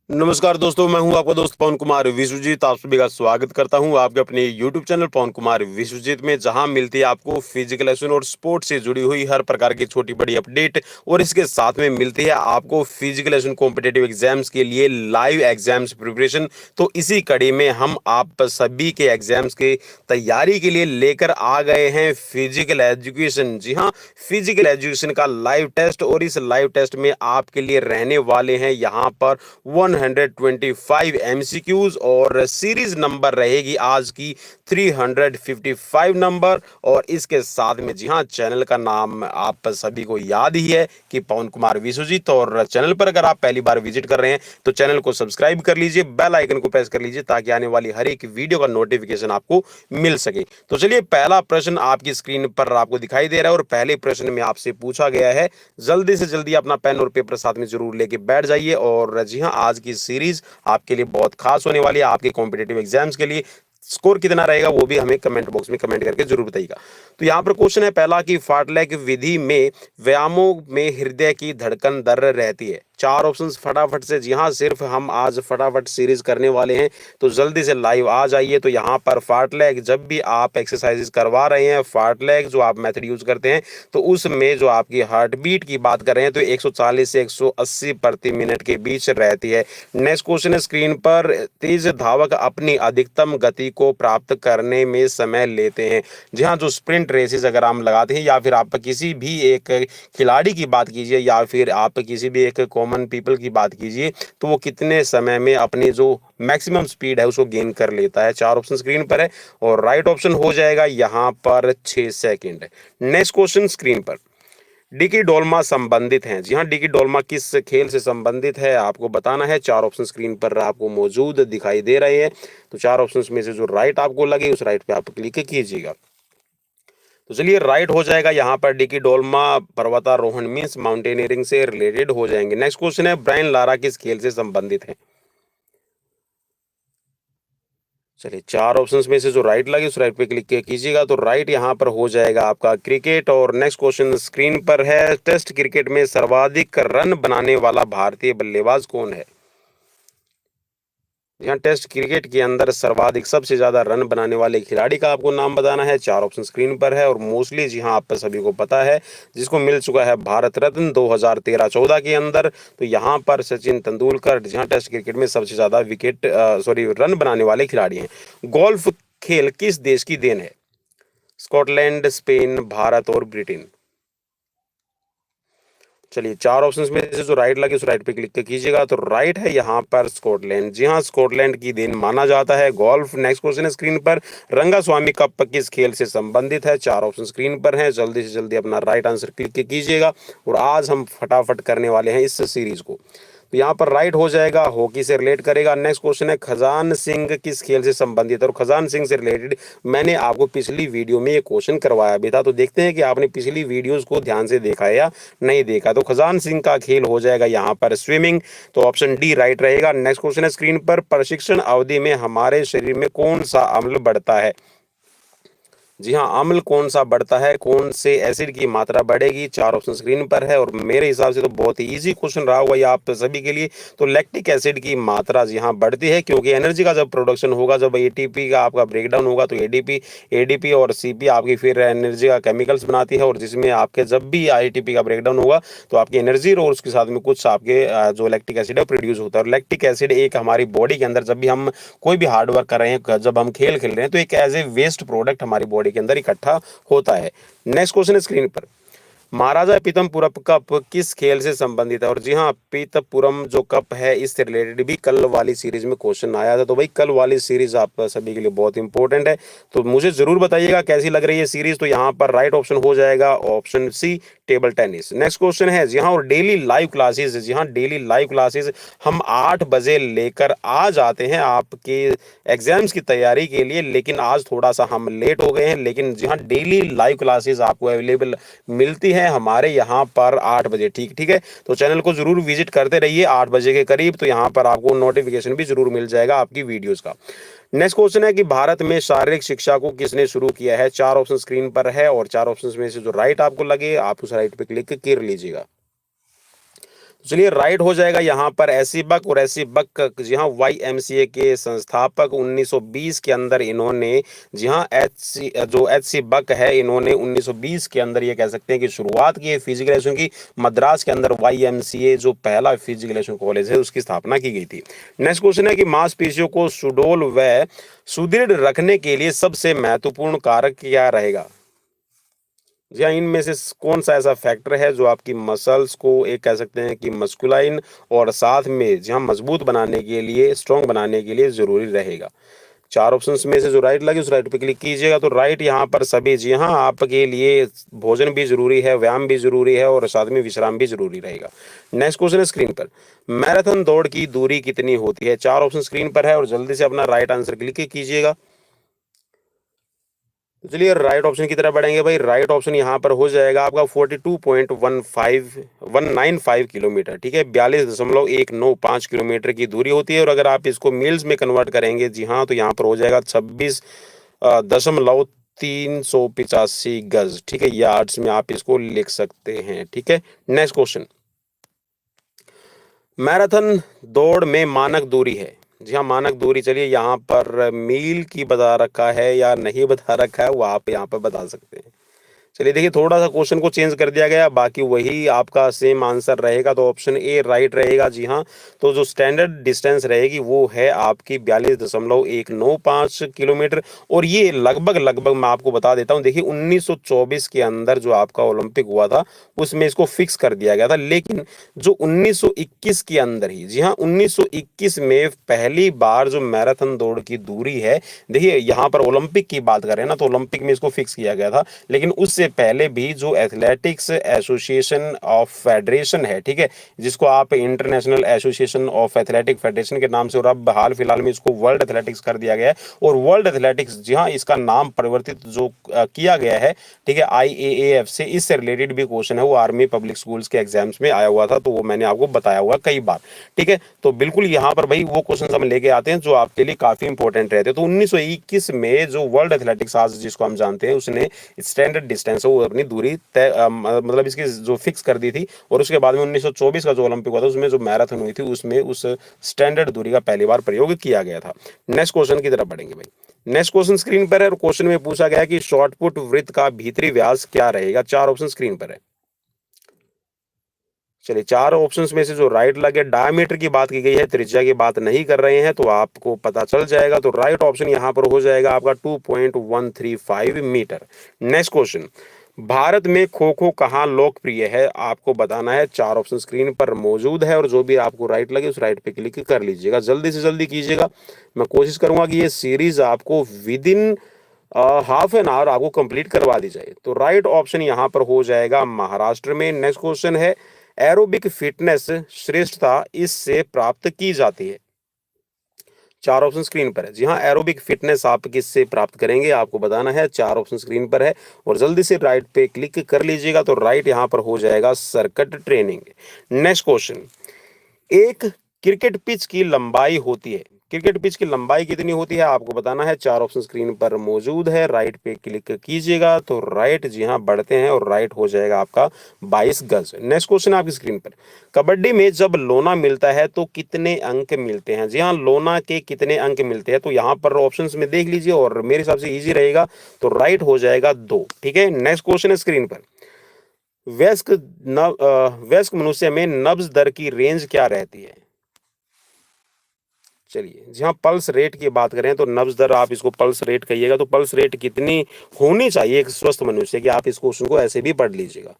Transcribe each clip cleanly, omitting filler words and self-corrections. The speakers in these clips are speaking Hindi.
नमस्कार दोस्तों, मैं हूं आपका दोस्त पवन कुमार विश्वजीत। आप सभी का स्वागत करता हूं आपके अपने यूट्यूब चैनल पवन कुमार विश्वजीत में, जहां मिलती है आपको फिजिकल लेसन और स्पोर्ट्स से जुड़ी हुई हर प्रकार की छोटी बड़ी अपडेट। और इसके साथ में मिलती है आपको फिजिकल लेसन कॉम्पिटेटिव एग्जाम्स के लिए लाइव एग्जाम्स प्रिपरेशन। तो इसी कड़ी में हम आप सभी के एग्जाम्स के तैयारी के लिए लेकर आ गए हैं फिजिकल एजुकेशन। जी हाँ, फिजिकल एजुकेशन का लाइव टेस्ट। और इस लाइव टेस्ट में आपके लिए रहने वाले हैं यहाँ पर 125 एमसीक्यूज और सीरीज नंबर रहेगी आज की 355 नंबर। और इसके साथ में जी हाँ, चैनल का नाम आप सभी को याद ही है कि पवन कुमार विश्वजीत। और चैनल पर अगर आप पहली बार विजिट कर रहे हैं तो चैनल को सब्सक्राइब कर लीजिए, बेल आइकन को प्रेस कर लीजिए ताकि आने वाली हर एक वीडियो का नोटिफिकेशन आपको मिल सके। तो चलिए, पहला प्रश्न आपकी स्क्रीन पर आपको दिखाई दे रहा है और पहले प्रश्न में आपसे पूछा गया है। जल्दी से जल्दी अपना पेन और पेपर साथ में जरूर लेके बैठ जाइए। और जी हाँ, आज की सीरीज आपके लिए बहुत खास होने वाली है। आपके कॉम्पिटेटिव एग्जाम्स के लिए स्कोर कितना रहेगा वो भी हमें कमेंट बॉक्स में कमेंट करके जरूर बताइएगा। तो यहाँ पर क्वेश्चन है पहला कि फार्टलैग विधि में व्यायामों में हृदय की धड़कन दर रहती है। चार ऑप्शंस फटाफट से। जी हाँ, सिर्फ हम आज फटाफट सीरीज करने वाले हैं, तो जल्दी से लाइव आ जाइए। तो यहाँ पर फार्टलैग, जब भी आप एक्सरसाइजेस करवा रहे हैं, फार्टलैग जो आप मेथड यूज करते हैं, तो उसमें जो आपकी हार्ट बीट की बात कर रहे हैं तो 140 से 180 प्रति मिनट के बीच रहती है। नेक्स्ट क्वेश्चन है स्क्रीन पर, तेज धावक अपनी अधिकतम गति को प्राप्त करने में समय लेते हैं। जी हाँ, जो स्प्रिंट रेसेस अगर हम लगाते हैं या फिर आप किसी भी एक खिलाड़ी की बात कीजिए या फिर आप किसी भी एक कॉमन पीपल की बात कीजिए, तो वो कितने समय में अपनी जो मैक्सिमम स्पीड है उसको गेन कर लेता है। चार ऑप्शन स्क्रीन पर है और राइट ऑप्शन हो जाएगा यहाँ पर 6 सेकंड। नेक्स्ट क्वेश्चन स्क्रीन पर, डिकी डोलमा संबंधित हैं। जी हाँ, डिकी डोलमा किस खेल से संबंधित है आपको बताना है। चार ऑप्शन स्क्रीन पर आपको मौजूद दिखाई दे रहे हैं। तो चार ऑप्शंस में से जो राइट आपको लगे उस राइट पे आप क्लिक कीजिएगा। तो चलिए, राइट हो जाएगा यहाँ पर डिकी डोलमा पर्वतारोहण मीन्स माउंटेनियरिंग से रिलेटेड हो जाएंगे। नेक्स्ट क्वेश्चन है, ब्रायन लारा किस खेल से संबंधित है। चलिए, चार ऑप्शंस में से जो राइट लगे उस राइट पे क्लिक कीजिएगा। तो राइट यहाँ पर हो जाएगा आपका क्रिकेट। और नेक्स्ट क्वेश्चन स्क्रीन पर है, टेस्ट क्रिकेट में सर्वाधिक रन बनाने वाला भारतीय बल्लेबाज कौन है। यहाँ टेस्ट क्रिकेट के अंदर सर्वाधिक सबसे ज्यादा रन बनाने वाले खिलाड़ी का आपको नाम बताना है। चार ऑप्शन स्क्रीन पर है और मोस्टली जी हाँ आप सभी को पता है, जिसको मिल चुका है भारत रत्न 2013-14 के अंदर। तो यहाँ पर सचिन तेंदुलकर जहाँ टेस्ट क्रिकेट में सबसे ज्यादा रन बनाने वाले खिलाड़ी हैं। गोल्फ खेल किस देश की देन है। स्कॉटलैंड, स्पेन, भारत और ब्रिटेन। चलिए, चार ऑप्शंस में से जो राइट लगे उस राइट पे क्लिक कीजिएगा। तो राइट है यहाँ पर स्कॉटलैंड। जी हाँ, स्कॉटलैंड की देन माना जाता है गोल्फ। नेक्स्ट क्वेश्चन है स्क्रीन पर, रंगास्वामी कप किस खेल से संबंधित है। चार ऑप्शन स्क्रीन पर हैं, जल्दी से जल्दी अपना राइट आंसर क्लिक कीजिएगा। और आज हम फटाफट करने वाले हैं इस सीरीज को। तो यहाँ पर राइट हो जाएगा, हॉकी से रिलेट करेगा। नेक्स्ट क्वेश्चन है, खजान सिंह किस खेल से संबंधित है। और खजान सिंह से रिलेटेड मैंने आपको पिछली वीडियो में ये क्वेश्चन करवाया भी था, तो देखते हैं कि आपने पिछली वीडियोस को ध्यान से देखा है या नहीं देखा। तो खजान सिंह का खेल हो जाएगा यहाँ पर स्विमिंग। तो ऑप्शन डी राइट रहेगा। नेक्स्ट क्वेश्चन है स्क्रीन पर, प्रशिक्षण अवधि में हमारे शरीर में कौन सा अम्ल बढ़ता है। जी हाँ, अम्ल कौन सा बढ़ता है, कौन से एसिड की मात्रा बढ़ेगी। चार ऑप्शन स्क्रीन पर है और मेरे हिसाब से तो बहुत ही इजी क्वेश्चन रहा होगा ये आप सभी के लिए। तो लैक्टिक एसिड की मात्रा जी हाँ बढ़ती है, क्योंकि एनर्जी का जब प्रोडक्शन होगा, जब एटीपी का आपका ब्रेकडाउन होगा, तो एडीपी और सीपी आपकी फिर एनर्जी का केमिकल्स बनाती है। और जिसमें आपके जब भी एटीपी का ब्रेकडाउन होगा तो आपकी एनर्जी और उसके साथ में कुछ आपके जो लैक्टिक एसिड है प्रोड्यूस होता है। और लैक्टिक एसिड एक हमारी बॉडी के अंदर, जब भी हम कोई भी हार्ड वर्क कर रहे हैं, जब हम खेल खेल रहे हैं, तो एक एज ए वेस्ट प्रोडक्ट हमारी बॉडी के अंदर इकट्ठा होता है। नेक्स्ट क्वेश्चन है स्क्रीन पर, महाराजा पीतमपुरम कप किस खेल से संबंधित है। और जी हाँ, पीतमपुरम जो कप है इससे रिलेटेड भी कल वाली सीरीज में क्वेश्चन आया था। तो भाई कल वाली सीरीज आप सभी के लिए बहुत इंपॉर्टेंट है, तो मुझे जरूर बताइएगा कैसी लग रही है सीरीज। तो यहाँ पर राइट ऑप्शन हो जाएगा option C, table tennis. Next question है, जी हाँ, और डेली लाइव क्लासेस, जी हाँ, डेली लाइव क्लासेस हम 8 बजे लेकर आ जाते हैं आपके एग्जाम्स की तैयारी के लिए, लेकिन आज थोड़ा सा हम लेट हो गए हैं। लेकिन जी हाँ, डेली लाइव क्लासेस आपको अवेलेबल मिलती है हमारे यहाँ पर 8 बजे। ठीक ठीक है, तो चैनल को जरूर विजिट करते रहिए 8 बजे के करीब, तो यहाँ पर आपको नोटिफिकेशन भी जरूर मिल जाएगा आपकी वीडियोस का। नेक्स्ट क्वेश्चन है कि भारत में शारीरिक शिक्षा को किसने शुरू किया है। चार ऑप्शन स्क्रीन पर है और चार ऑप्शंस में से जो राइट आपको लगे आप उस राइट पे क्लिक कर लीजिएगा। चलिए राइट हो जाएगा यहाँ पर एसी बक। और एसी बक जी हाँ YMCA के संस्थापक 1920 के अंदर इन्होंने जी हाँ एच सी बक है, इन्होंने 1920 के अंदर ये कह सकते हैं कि शुरुआत की है फिजिकल एजुकेशन की। मद्रास के अंदर YMCA जो पहला फिजिकल एजुकेशन कॉलेज है उसकी स्थापना की गई थी। नेक्स्ट क्वेश्चन है कि मांसपेशियों को सुडौल व सुदृढ़ रखने के लिए सबसे महत्वपूर्ण कारक क्या रहेगा। जी हाँ, इनमें से कौन सा ऐसा फैक्टर है जो आपकी मसल्स को एक कह सकते हैं कि मस्कुलाइन और साथ में जी हाँ मजबूत बनाने के लिए, स्ट्रॉन्ग बनाने के लिए जरूरी रहेगा। चार ऑप्शंस में से जो राइट लगे उस राइट पे क्लिक कीजिएगा। तो राइट यहाँ पर सभी जी हाँ आपके लिए भोजन भी जरूरी है, व्यायाम भी जरूरी है और साथ में विश्राम भी जरूरी रहेगा। नेक्स्ट क्वेश्चन है स्क्रीन पर, मैराथन दौड़ की दूरी कितनी होती है। चार ऑप्शन स्क्रीन पर है और जल्दी से अपना राइट आंसर क्लिक कीजिएगा। तो चलिए राइट ऑप्शन की तरफ बढ़ेंगे भाई। राइट ऑप्शन यहाँ पर हो जाएगा आपका 42.195 किलोमीटर, ठीक है, 42.195 किलोमीटर की दूरी होती है। और अगर आप इसको मील्स में कन्वर्ट करेंगे जी हाँ तो यहाँ पर हो जाएगा 26.385 गज, ठीक है, यार्ड्स में आप इसको लिख सकते हैं, ठीक है। नेक्स्ट क्वेश्चन, मैराथन दौड़ में मानक दूरी है। जी हाँ मानक दूरी, चलिए यहाँ पर मील की बता रखा है या नहीं बता रखा है वो आप यहाँ पर बता सकते हैं। चलिए देखिए थोड़ा सा क्वेश्चन को चेंज कर दिया गया, बाकी वही आपका सेम आंसर रहेगा। तो ऑप्शन ए राइट रहेगा जी हाँ। तो जो स्टैंडर्ड डिस्टेंस रहेगी वो है आपकी 42.195 किलोमीटर। और ये लगभग मैं आपको बता देता हूँ, देखिए 1924 के अंदर जो आपका ओलंपिक हुआ था उसमें इसको फिक्स कर दिया गया था। लेकिन जो 1921 के अंदर ही जी हाँ 1921 में पहली बार जो मैराथन दौड़ की दूरी है, देखिए यहाँ पर ओलंपिक की बात कर रहे हैं ना, तो ओलंपिक में इसको फिक्स किया गया था। लेकिन उससे पहले भी जो एथलेटिक्स एसोसिएशन ऑफ फेडरेशन है, ठीक है, जिसको आप international association of athletic federation के नाम से, और अब हाल फिलहाल में इसको वर्ल्ड एथलेटिक्स कर दिया गया है। और वर्ल्ड एथलेटिक्स जी हाँ इसका नाम परिवर्तित जो किया गया है, ठीक है, IAAF से। इससे रिलेटेड भी क्वेश्चन है, वो आर्मी पब्लिक स्कूल्स के एग्जाम्स में आया हुआ था, तो वो मैंने आपको बताया हुआ कई बार, ठीक है। तो बिल्कुल यहाँ पर भाई वो क्वेश्चन हम लेके आते हैं जो आपके लिए काफी इंपॉर्टेंट रहते हैं। तो 1921 में जो वर्ल्ड एथलेटिक्स आज जिसको हम जानते हैं उसने स्टैंडर्ड डिस्टेंस है वो अपनी दूरी तय मतलब इसकी जो फिक्स कर दी थी। और उसके बाद में 1924 का जो ओलंपिक हुआ था उसमें जो मैराथन हुई थी उसमें उस स्टैंडर्ड दूरी का पहली बार प्रयोग किया गया था। नेक्स्ट क्वेश्चन की तरफ बढ़ेंगे भाई। नेक्स्ट क्वेश्चन स्क्रीन पर है और क्वेश्चन में पूछा गया कि शॉर्टपुट वृत्त का भीतरी व्यास क्या रहेगा। चार ऑप्शन स्क्रीन पर है। चलिए चार ऑप्शंस में से जो राइट लगे, डायमीटर की बात की गई है, त्रिज्या की बात नहीं कर रहे हैं, तो आपको पता चल जाएगा। तो राइट ऑप्शन यहां पर हो जाएगा आपका 2.135 मीटर। नेक्स्ट क्वेश्चन, भारत में खो खो कहाँ लोकप्रिय है, आपको बताना है। चार ऑप्शन स्क्रीन पर मौजूद है और जो भी आपको राइट लगे उस राइट पे क्लिक कर लीजिएगा। जल्दी से जल्दी कीजिएगा, मैं कोशिश करूंगा कि ये सीरीज आपको with in half an hour आपको कंप्लीट करवा दी जाए। तो राइट ऑप्शन यहां पर हो जाएगा महाराष्ट्र में। नेक्स्ट क्वेश्चन है, एरोबिक फिटनेस श्रेष्ठता इससे प्राप्त की जाती है। चार ऑप्शन स्क्रीन पर है। जी हाँ एरोबिक फिटनेस आप किससे प्राप्त करेंगे आपको बताना है। चार ऑप्शन स्क्रीन पर है और जल्दी से राइट पे क्लिक कर लीजिएगा। तो राइट यहां पर हो जाएगा सर्किट ट्रेनिंग। नेक्स्ट क्वेश्चन, एक क्रिकेट पिच की लंबाई होती है, क्रिकेट पिच की लंबाई कितनी होती है आपको बताना है। चार ऑप्शन स्क्रीन पर मौजूद है, राइट पे क्लिक कीजिएगा। तो राइट जी हाँ बढ़ते हैं और राइट हो जाएगा आपका 22 गज। नेक्स्ट क्वेश्चन आपकी स्क्रीन पर, कबड्डी में जब लोना मिलता है तो कितने अंक मिलते हैं। जी हाँ लोना के कितने अंक मिलते हैं, तो यहाँ पर ऑप्शंस में देख लीजिए और मेरे हिसाब से इजी रहेगा। तो राइट हो जाएगा 2, ठीक है। नेक्स्ट क्वेश्चन है स्क्रीन पर, वयस्क मनुष्य में नब्ज दर की रेंज क्या रहती है। चलिए जी हाँ पल्स रेट की बात करें तो नब्ज दर, आप इसको पल्स रेट कहिएगा। तो पल्स रेट कितनी होनी चाहिए एक स्वस्थ मनुष्य की, आप इस क्वेश्चन को ऐसे भी पढ़ लीजिएगा।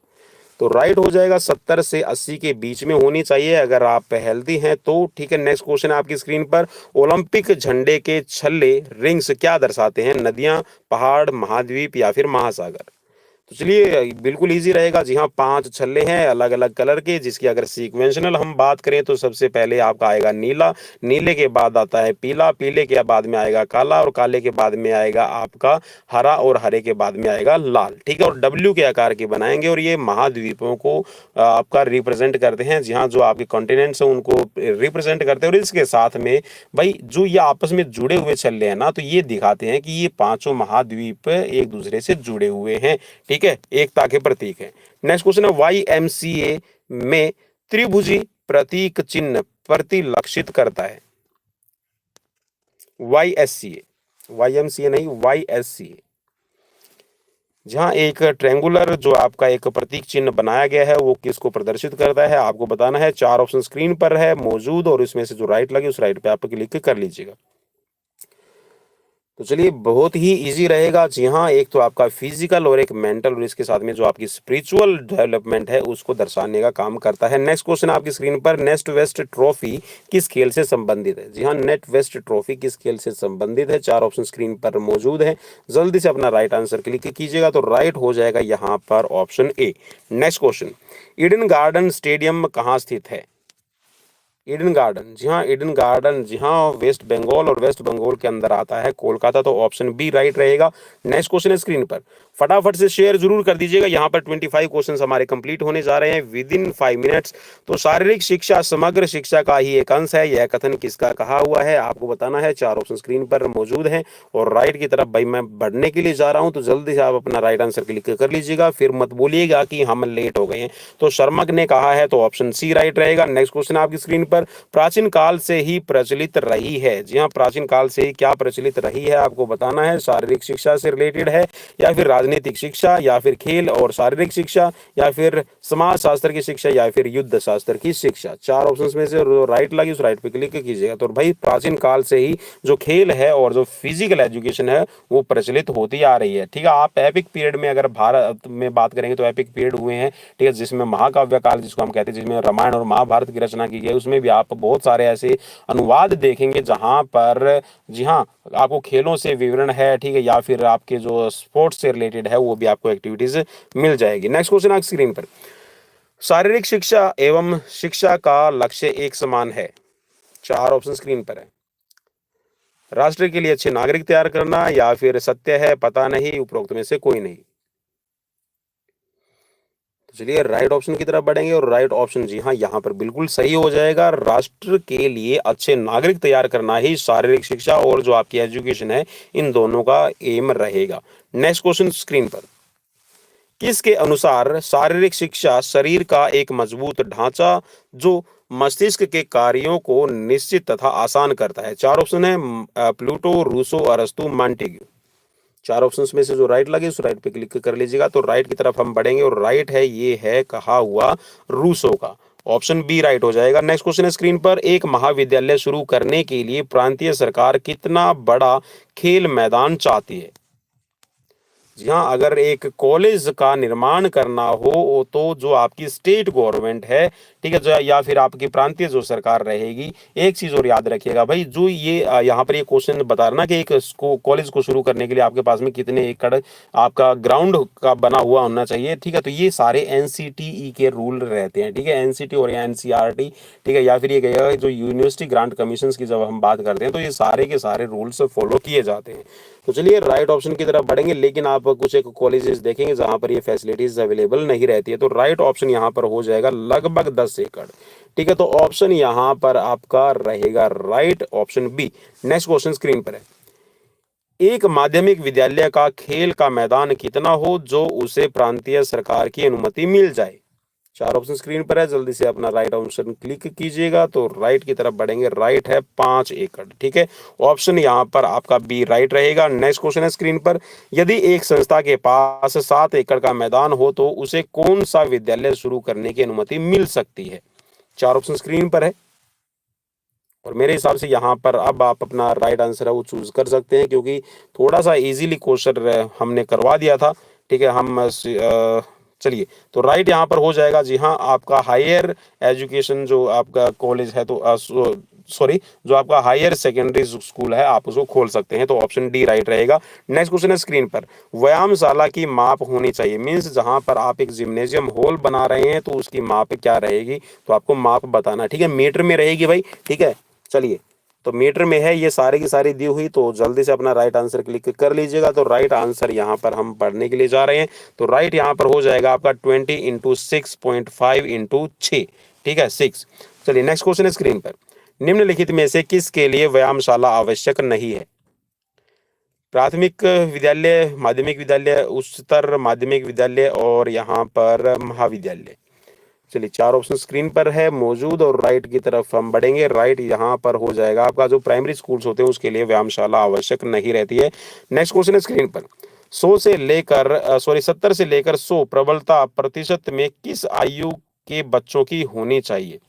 तो राइट हो जाएगा 70 से 80 के बीच में होनी चाहिए अगर आप हेल्दी हैं तो, ठीक है। नेक्स्ट क्वेश्चन है आपकी स्क्रीन पर, ओलंपिक झंडे के छल्ले रिंग्स क्या दर्शाते हैं, नदियां, पहाड़, महाद्वीप या फिर महासागर। तो चलिए बिल्कुल इजी रहेगा। जी हाँ 5 छल्ले हैं अलग अलग कलर के, जिसकी अगर सीक्वेंशनल हम बात करें तो सबसे पहले आपका आएगा नीला, नीले के बाद आता है पीला, पीले के बाद में आएगा काला और काले के बाद में आएगा आपका हरा और हरे के बाद में आएगा लाल, ठीक है। और डब्ल्यू के आकार के बनाएंगे और ये महाद्वीपों को आपका रिप्रेजेंट करते हैं। जी हाँ जो आपके कॉन्टिनेंट्स हैं उनको रिप्रेजेंट करते हैं। और इसके साथ में भाई जो ये आपस में जुड़े हुए छल्ले हैं ना, तो ये दिखाते हैं कि ये पांचों महाद्वीप एक दूसरे से जुड़े हुए हैं, ठीक है, एकता के प्रतीक है। नेक्स्ट क्वेश्चन है, YMCA में त्रिभुजी प्रतीक चिन्ह प्रतिलक्षित करता है? YSCA, YMCA नहीं, YSCA। जहाँ एक ट्रायंगुलर जो आपका एक प्रतीक चिन्ह बनाया गया है वो किसको प्रदर्शित करता है, आपको बताना है। 4 ऑप्शन स्क्रीन पर है मौजूद और इसमें से जो राइट लगे उस राइट पे आप क्लिक कर लीजिएगा। तो चलिए, बहुत ही इजी रहेगा। जी हाँ, एक तो आपका फिजिकल और एक मेंटल और इसके साथ में जो आपकी स्पिरिचुअल डेवलपमेंट है उसको दर्शाने का काम करता है। नेक्स्ट क्वेश्चन आपकी स्क्रीन पर, नेट वेस्ट ट्रॉफी किस खेल से संबंधित है? जी हाँ, नेट वेस्ट ट्रॉफी किस खेल से संबंधित है? 4 ऑप्शन स्क्रीन पर मौजूद है। जल्दी से अपना राइट आंसर क्लिक कीजिएगा तो राइट हो जाएगा यहाँ पर option A. Next question, Eden garden stadium कहाँ स्थित है? ईडन गार्डन, जी हाँ, ईडन गार्डन, जी हाँ, वेस्ट बंगाल और वेस्ट बंगाल के अंदर आता है कोलकाता, तो ऑप्शन बी राइट रहेगा। नेक्स्ट क्वेश्चन है स्क्रीन पर, फटाफट से शेयर जरूर कर दीजिएगा। यहाँ पर 25 क्वेश्चंस हमारे कंप्लीट होने जा रहे हैं विद इन 5 मिनट्स। तो शारीरिक शिक्षा समग्र शिक्षा का ही एक अंश है, यह कथन किसका कहा हुआ है आपको बताना है। 4 ऑप्शन स्क्रीन पर मौजूद हैं और राइट की तरफ भाई मैं बढ़ने के लिए जा रहा हूं, तो जल्दी से आप अपना राइट आंसर क्लिक कर लीजिएगा, फिर मत बोलिएगा कि हम लेट हो गए हैं। तो शर्मक ने कहा है, तो ऑप्शन सी राइट रहेगा। नेक्स्ट क्वेश्चन आपकी स्क्रीन पर, प्राचीन काल से ही प्रचलित रही है, जी हाँ, प्राचीन काल से ही क्या प्रचलित रही है आपको बताना है। शारीरिक शिक्षा से रिलेटेड है या फिर राजनीतिक शिक्षा या फिर खेल और शारीरिक शिक्षा या फिर समाज शास्त्र की शिक्षा या फिर युद्ध शास्त्र की शिक्षा? 4 ऑप्शंस में से राइट लगी उस राइट पे क्लिक कीजिएगा। तो भाई प्राचीन काल से ही जो खेल है और जो फिजिकल एजुकेशन है वो प्रचलित होती आ रही है। ठीक है, आप एपिक पीरियड में अगर भारत में बात करेंगे तो एपिक पीरियड हुए हैं, ठीक है, जिसमें महाकाव्य काल जिसको हम कहते हैं, जिसमें रामायण और महाभारत की रचना की गई, उसमें भी आप बहुत सारे ऐसे अनुवाद देखेंगे जहां पर जी हाँ आपको खेलों से विवरण है, ठीक है, या फिर आपके जो स्पोर्ट्स से रिलेटेड है वो भी आपको एक्टिविटीज मिल जाएगी। नेक्स्ट क्वेश्चन आप स्क्रीन पर, शारीरिक शिक्षा एवं शिक्षा का लक्ष्य एक समान है? 4 ऑप्शन स्क्रीन पर है। राष्ट्र के लिए अच्छे नागरिक तैयार करना या फिर सत्य है पता नहीं, उपरोक्त में से कोई नहीं? तो चलिए राइट ऑप्शन की तरफ बढ़ेंगे और राइट ऑप्शन जी हाँ यहाँ पर बिल्कुल सही हो जाएगा। राष्ट्र के लिए अच्छे नागरिक तैयार करना ही शारीरिक शिक्षा और जो आपकी एजुकेशन है इन दोनों का एम रहेगा। नेक्स्ट क्वेश्चन स्क्रीन पर, किसके अनुसार शारीरिक शिक्षा शरीर का एक मजबूत ढांचा जो मस्तिष्क के कार्यों को निश्चित तथा आसान करता है? 4 ऑप्शन है, प्लूटो, रूसो, अरस्तु, मॉन्टेग्यू। 4 ऑप्शंस में से जो राइट लगे उस राइट पे क्लिक कर लीजिएगा तो राइट की तरफ हम बढ़ेंगे और राइट है, ये है कहा हुआ रूसो का, ऑप्शन बी राइट हो जाएगा। नेक्स्ट क्वेश्चन है स्क्रीन पर, एक महाविद्यालय शुरू करने के लिए प्रांतीय सरकार कितना बड़ा खेल मैदान चाहती है? जी हाँ, अगर एक कॉलेज का निर्माण करना हो तो जो आपकी स्टेट गवर्नमेंट है, ठीक है, जो या फिर आपकी प्रांतीय जो सरकार रहेगी, एक चीज और याद रखिएगा भाई, जो ये यहाँ पर ये क्वेश्चन बता रहा ना कि एक कॉलेज को शुरू करने के लिए आपके पास में कितने एकड़ आपका ग्राउंड का बना हुआ होना चाहिए, ठीक है, तो ये सारे एनसीटीई के रूल रहते हैं, ठीक है, एनसीटी और एनसीईआरटी, ठीक है, या फिर ये कहेगा जो यूनिवर्सिटी ग्रांट कमीशन की जब हम बात करते हैं तो ये सारे के सारे रूल्स फॉलो किए जाते हैं। तो चलिए राइट ऑप्शन की तरफ बढ़ेंगे, लेकिन आप कुछ एक कॉलेजेस देखेंगे जहां पर ये फैसिलिटीज अवेलेबल नहीं रहती है, तो राइट ऑप्शन यहां पर हो जाएगा लगभग 10 एकड़, ठीक है, तो ऑप्शन यहां पर आपका रहेगा right, option B. Next question screen पर है, एक माध्यमिक विद्यालय का खेल का मैदान कितना हो जो उसे प्रांतीय सरकार की अनुमति मिल जाए? 4 ऑप्शन स्क्रीन पर है, जल्दी से अपना राइट ऑप्शन क्लिक कीजिएगा तो राइट की तरफ बढ़ेंगे, राइट है 5 एकड़, ठीक है, ऑप्शन यहां पर आपका बी राइट रहेगा। नेक्स्ट क्वेश्चन है स्क्रीन पर, यदि एक संस्था के पास 7 एकड़ का मैदान हो तो उसे कौन सा विद्यालय शुरू करने की अनुमति मिल सकती है? 4 ऑप्शन स्क्रीन पर है और मेरे हिसाब से यहाँ पर अब आप अपना राइट आंसर है वो चूज कर सकते हैं, क्योंकि थोड़ा सा इजीली क्वेश्चन हमने करवा दिया था, ठीक है, हम चलिए तो राइट यहाँ पर हो जाएगा। जी हाँ, आपका हायर एजुकेशन जो आपका कॉलेज है तो सॉरी जो आपका हायर सेकेंडरी स्कूल है आप उसको खोल सकते हैं, तो ऑप्शन डी राइट रहेगा। नेक्स्ट क्वेश्चन है स्क्रीन पर, व्यायामशाला की माप होनी चाहिए, मीन्स जहां पर आप एक जिम्नेजियम हॉल बना रहे हैं तो उसकी माप क्या रहेगी, तो आपको माप बताना, ठीक है, मीटर में रहेगी भाई, ठीक है, चलिए तो मीटर में है, ये सारी की सारी दी हुई, तो जल्दी से अपना राइट आंसर क्लिक कर लीजिएगा। तो राइट आंसर यहाँ पर हम पढ़ने के लिए जा रहे हैं, तो राइट यहाँ पर हो जाएगा आपका 20 इंटू 6.5 इंटू 6, ठीक है 6। चलिए नेक्स्ट क्वेश्चन है स्क्रीन पर, निम्नलिखित में से किसके लिए व्यायामशाला आवश्यक नहीं है? प्राथमिक विद्यालय, माध्यमिक विद्यालय, उच्चतर माध्यमिक विद्यालय और यहाँ पर महाविद्यालय। चलिए 4 ऑप्शन स्क्रीन पर है मौजूद और राइट की तरफ हम बढ़ेंगे। राइट यहाँ पर हो जाएगा आपका जो प्राइमरी स्कूल्स होते हैं उसके लिए व्यायामशाला आवश्यक नहीं रहती है। नेक्स्ट क्वेश्चन है स्क्रीन पर, 70 से लेकर 100 प्रबलता प्रतिशत में किस आयु के बच्चों की होनी चाहिए।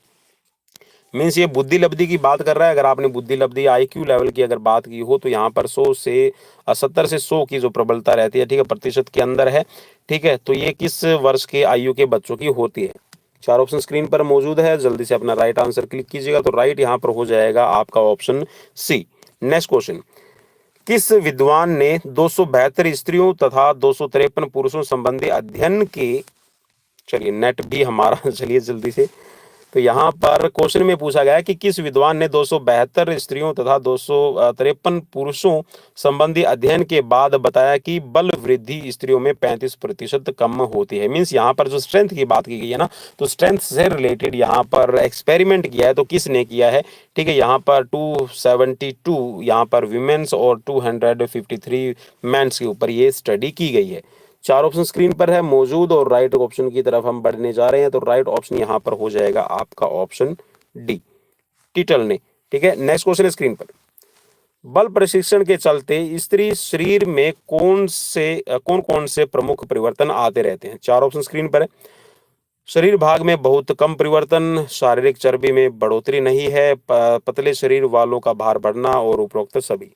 मीन्स ये बुद्धि लब्धि की बात कर रहा है। अगर आपने बुद्धि लब्धि IQ लेवल की अगर बात की हो तो यहाँ पर 70 से 100 की जो प्रबलता रहती है, ठीक है, प्रतिशत के अंदर है, ठीक है, तो ये किस वर्ष के आयु के बच्चों की होती है। 4 ऑप्शन स्क्रीन पर मौजूद है, जल्दी से अपना राइट आंसर क्लिक कीजिएगा। तो राइट यहाँ पर हो जाएगा आपका ऑप्शन सी। नेक्स्ट क्वेश्चन, किस विद्वान ने 272 स्त्रियों तथा 253 पुरुषों संबंधी अध्ययन के, चलिए नेट भी हमारा चलिए जल्दी से, तो यहाँ पर क्वेश्चन में पूछा गया है कि किस विद्वान ने 272 स्त्रियों तथा 253 पुरुषों संबंधी अध्ययन के बाद बताया कि बल वृद्धि स्त्रियों में 35% कम होती है। मीन्स यहाँ पर जो स्ट्रेंथ की बात की गई है ना, तो स्ट्रेंथ से रिलेटेड यहाँ पर एक्सपेरिमेंट किया है। तो किसने किया है, ठीक है, यहाँ पर 272 यहाँ पर विमेन्स और 253 मेंस के ऊपर ये स्टडी की गई है। 4 ऑप्शन स्क्रीन पर है मौजूद और राइट ऑप्शन की तरफ हम बढ़ने जा रहे हैं। तो राइट ऑप्शन यहां पर हो जाएगा आपका ऑप्शन डी, टिटल ने, ठीक है। नेक्स्ट क्वेश्चन है स्क्रीन पर, बल प्रशिक्षण के चलते स्त्री शरीर में कौन कौन से प्रमुख परिवर्तन आते रहते हैं। 4 ऑप्शन स्क्रीन पर है, शरीर भाग में बहुत कम परिवर्तन, शारीरिक चर्बी में बढ़ोतरी नहीं है, पतले शरीर वालों का भार बढ़ना और उपरोक्त सभी।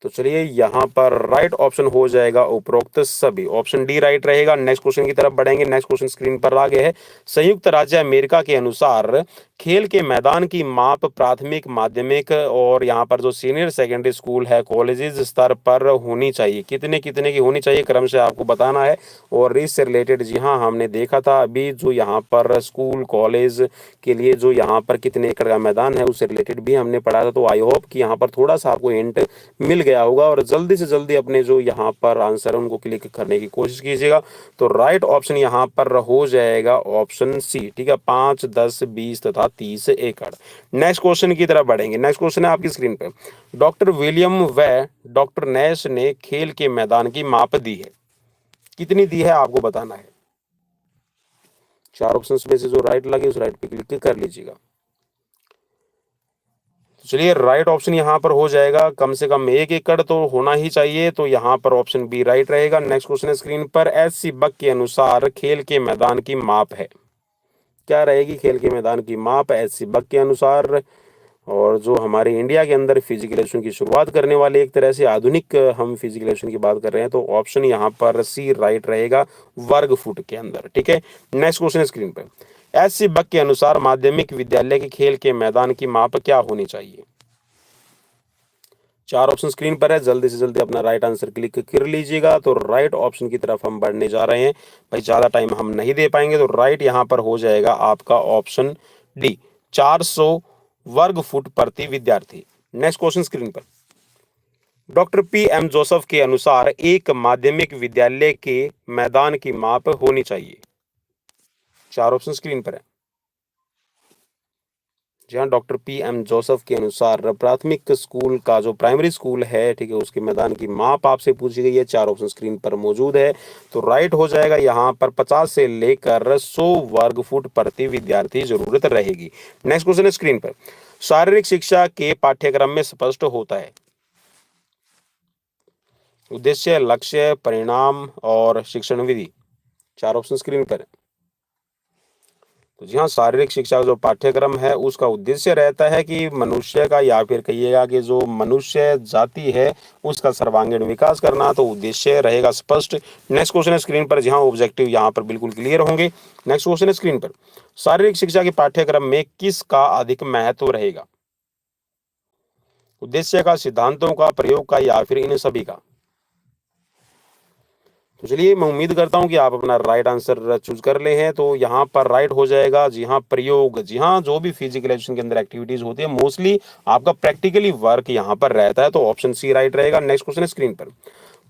तो चलिए यहाँ पर राइट ऑप्शन हो जाएगा उपरोक्त सभी, ऑप्शन डी राइट रहेगा। नेक्स्ट क्वेश्चन की तरफ बढ़ेंगे। नेक्स्ट क्वेश्चन स्क्रीन पर आगे है, संयुक्त राज्य अमेरिका के अनुसार खेल के मैदान की माप प्राथमिक, माध्यमिक और यहाँ पर जो सीनियर सेकेंडरी स्कूल है, कॉलेजेस स्तर पर होनी चाहिए। कितने कितने की होनी चाहिए क्रम से आपको बताना है। और इससे रिलेटेड जी हाँ हमने देखा था अभी जो यहाँ पर स्कूल कॉलेज के लिए जो यहाँ पर कितने एकड़ का मैदान है उससे रिलेटेड भी हमने पढ़ा था। तो आई होप कि यहाँ पर थोड़ा सा आपको हिंट मिल गया होगा और जल्दी से जल्दी अपने जो यहाँ पर आंसर है उनको क्लिक करने की कोशिश कीजिएगा। तो राइट ऑप्शन यहाँ पर हो जाएगा ऑप्शन सी, ठीक है, 5, 10, 20 तथा 30 एकड़। नेक्स्ट क्वेश्चन की तरफ बढ़ेंगे। नेक्स्ट क्वेश्चन है आपकी स्क्रीन पे, डॉक्टर विलियम व डॉक्टर नैश ने खेल के मैदान की माप दी है, कितनी दी है आपको बताना है। 4 ऑप्शन में से जो राइट लगे उस राइट पे क्लिक कर लीजिएगा। चलिए राइट ऑप्शन यहाँ पर हो जाएगा कम से कम 1 एकड़ तो होना ही चाहिए। तो यहाँ पर ऑप्शन बी राइट रहेगा। नेक्स्ट क्वेश्चन है स्क्रीन पर, SC बक के अनुसार खेल के मैदान की माप है, क्या रहेगी खेल के मैदान की माप SC बक के अनुसार। और जो हमारे इंडिया के अंदर फिजिकल एजुकेशन की शुरुआत करने वाले एक तरह से आधुनिक हम फिजिकल एजुकेशन की बात कर रहे हैं तो ऑप्शन यहाँ पर सी राइट रहेगा, वर्ग फुट के अंदर, ठीक है। नेक्स्ट क्वेश्चन है स्क्रीन पर, SC बक के अनुसार माध्यमिक विद्यालय के खेल के मैदान की माप क्या होनी चाहिए। 4 ऑप्शन स्क्रीन पर है, जल्दी से जल्दी अपना राइट आंसर क्लिक कर लीजिएगा। तो राइट ऑप्शन की तरफ हम बढ़ने जा रहे हैं भाई, ज्यादा टाइम हम नहीं दे पाएंगे। तो राइट यहां पर हो जाएगा आपका ऑप्शन डी, 400 वर्ग फुट प्रति विद्यार्थी। नेक्स्ट क्वेश्चन स्क्रीन पर, डॉक्टर PM जोसेफ के अनुसार एक माध्यमिक विद्यालय के मैदान की माप होनी चाहिए। 4 ऑप्शन स्क्रीन पर है। जी हाँ, डॉक्टर PM जोसेफ के अनुसार प्राथमिक स्कूल का जो प्राइमरी स्कूल है, ठीक है, उसके मैदान की माप आपसे पूछी गई है। 4 ऑप्शन स्क्रीन पर मौजूद है। तो राइट हो जाएगा यहाँ पर 50 से लेकर 100 वर्ग फुट प्रति विद्यार्थी जरूरत रहेगी। नेक्स्ट क्वेश्चन है स्क्रीन पर, शारीरिक शिक्षा के पाठ्यक्रम में स्पष्ट होता है उद्देश्य, लक्ष्य, परिणाम और शिक्षण विधि। 4 ऑप्शन स्क्रीन पर है। तो जी हाँ, शारीरिक शिक्षा का जो पाठ्यक्रम है उसका उद्देश्य रहता है कि मनुष्य का या फिर कहिएगा कि जो मनुष्य जाति है उसका सर्वांगीण विकास करना। तो उद्देश्य रहेगा स्पष्ट। नेक्स्ट क्वेश्चन है स्क्रीन पर, जी हाँ, ऑब्जेक्टिव यहाँ पर बिल्कुल क्लियर होंगे। नेक्स्ट क्वेश्चन है स्क्रीन पर, शारीरिक शिक्षा के पाठ्यक्रम में किसका अधिक महत्व रहेगा, उद्देश्य का, सिद्धांतों का, प्रयोग का या फिर इन सभी का। तो चलिए मैं उम्मीद करता हूं कि आप अपना राइट आंसर चूज कर ले हैं। तो यहाँ पर राइट हो जाएगा जी हाँ, प्रयोग। जी हाँ, जो भी फिजिकल एजुकेशन के अंदर एक्टिविटीज होती है मोस्टली आपका प्रैक्टिकली वर्क यहाँ पर रहता है। तो ऑप्शन सी राइट रहेगा। नेक्स्ट क्वेश्चन है स्क्रीन पर,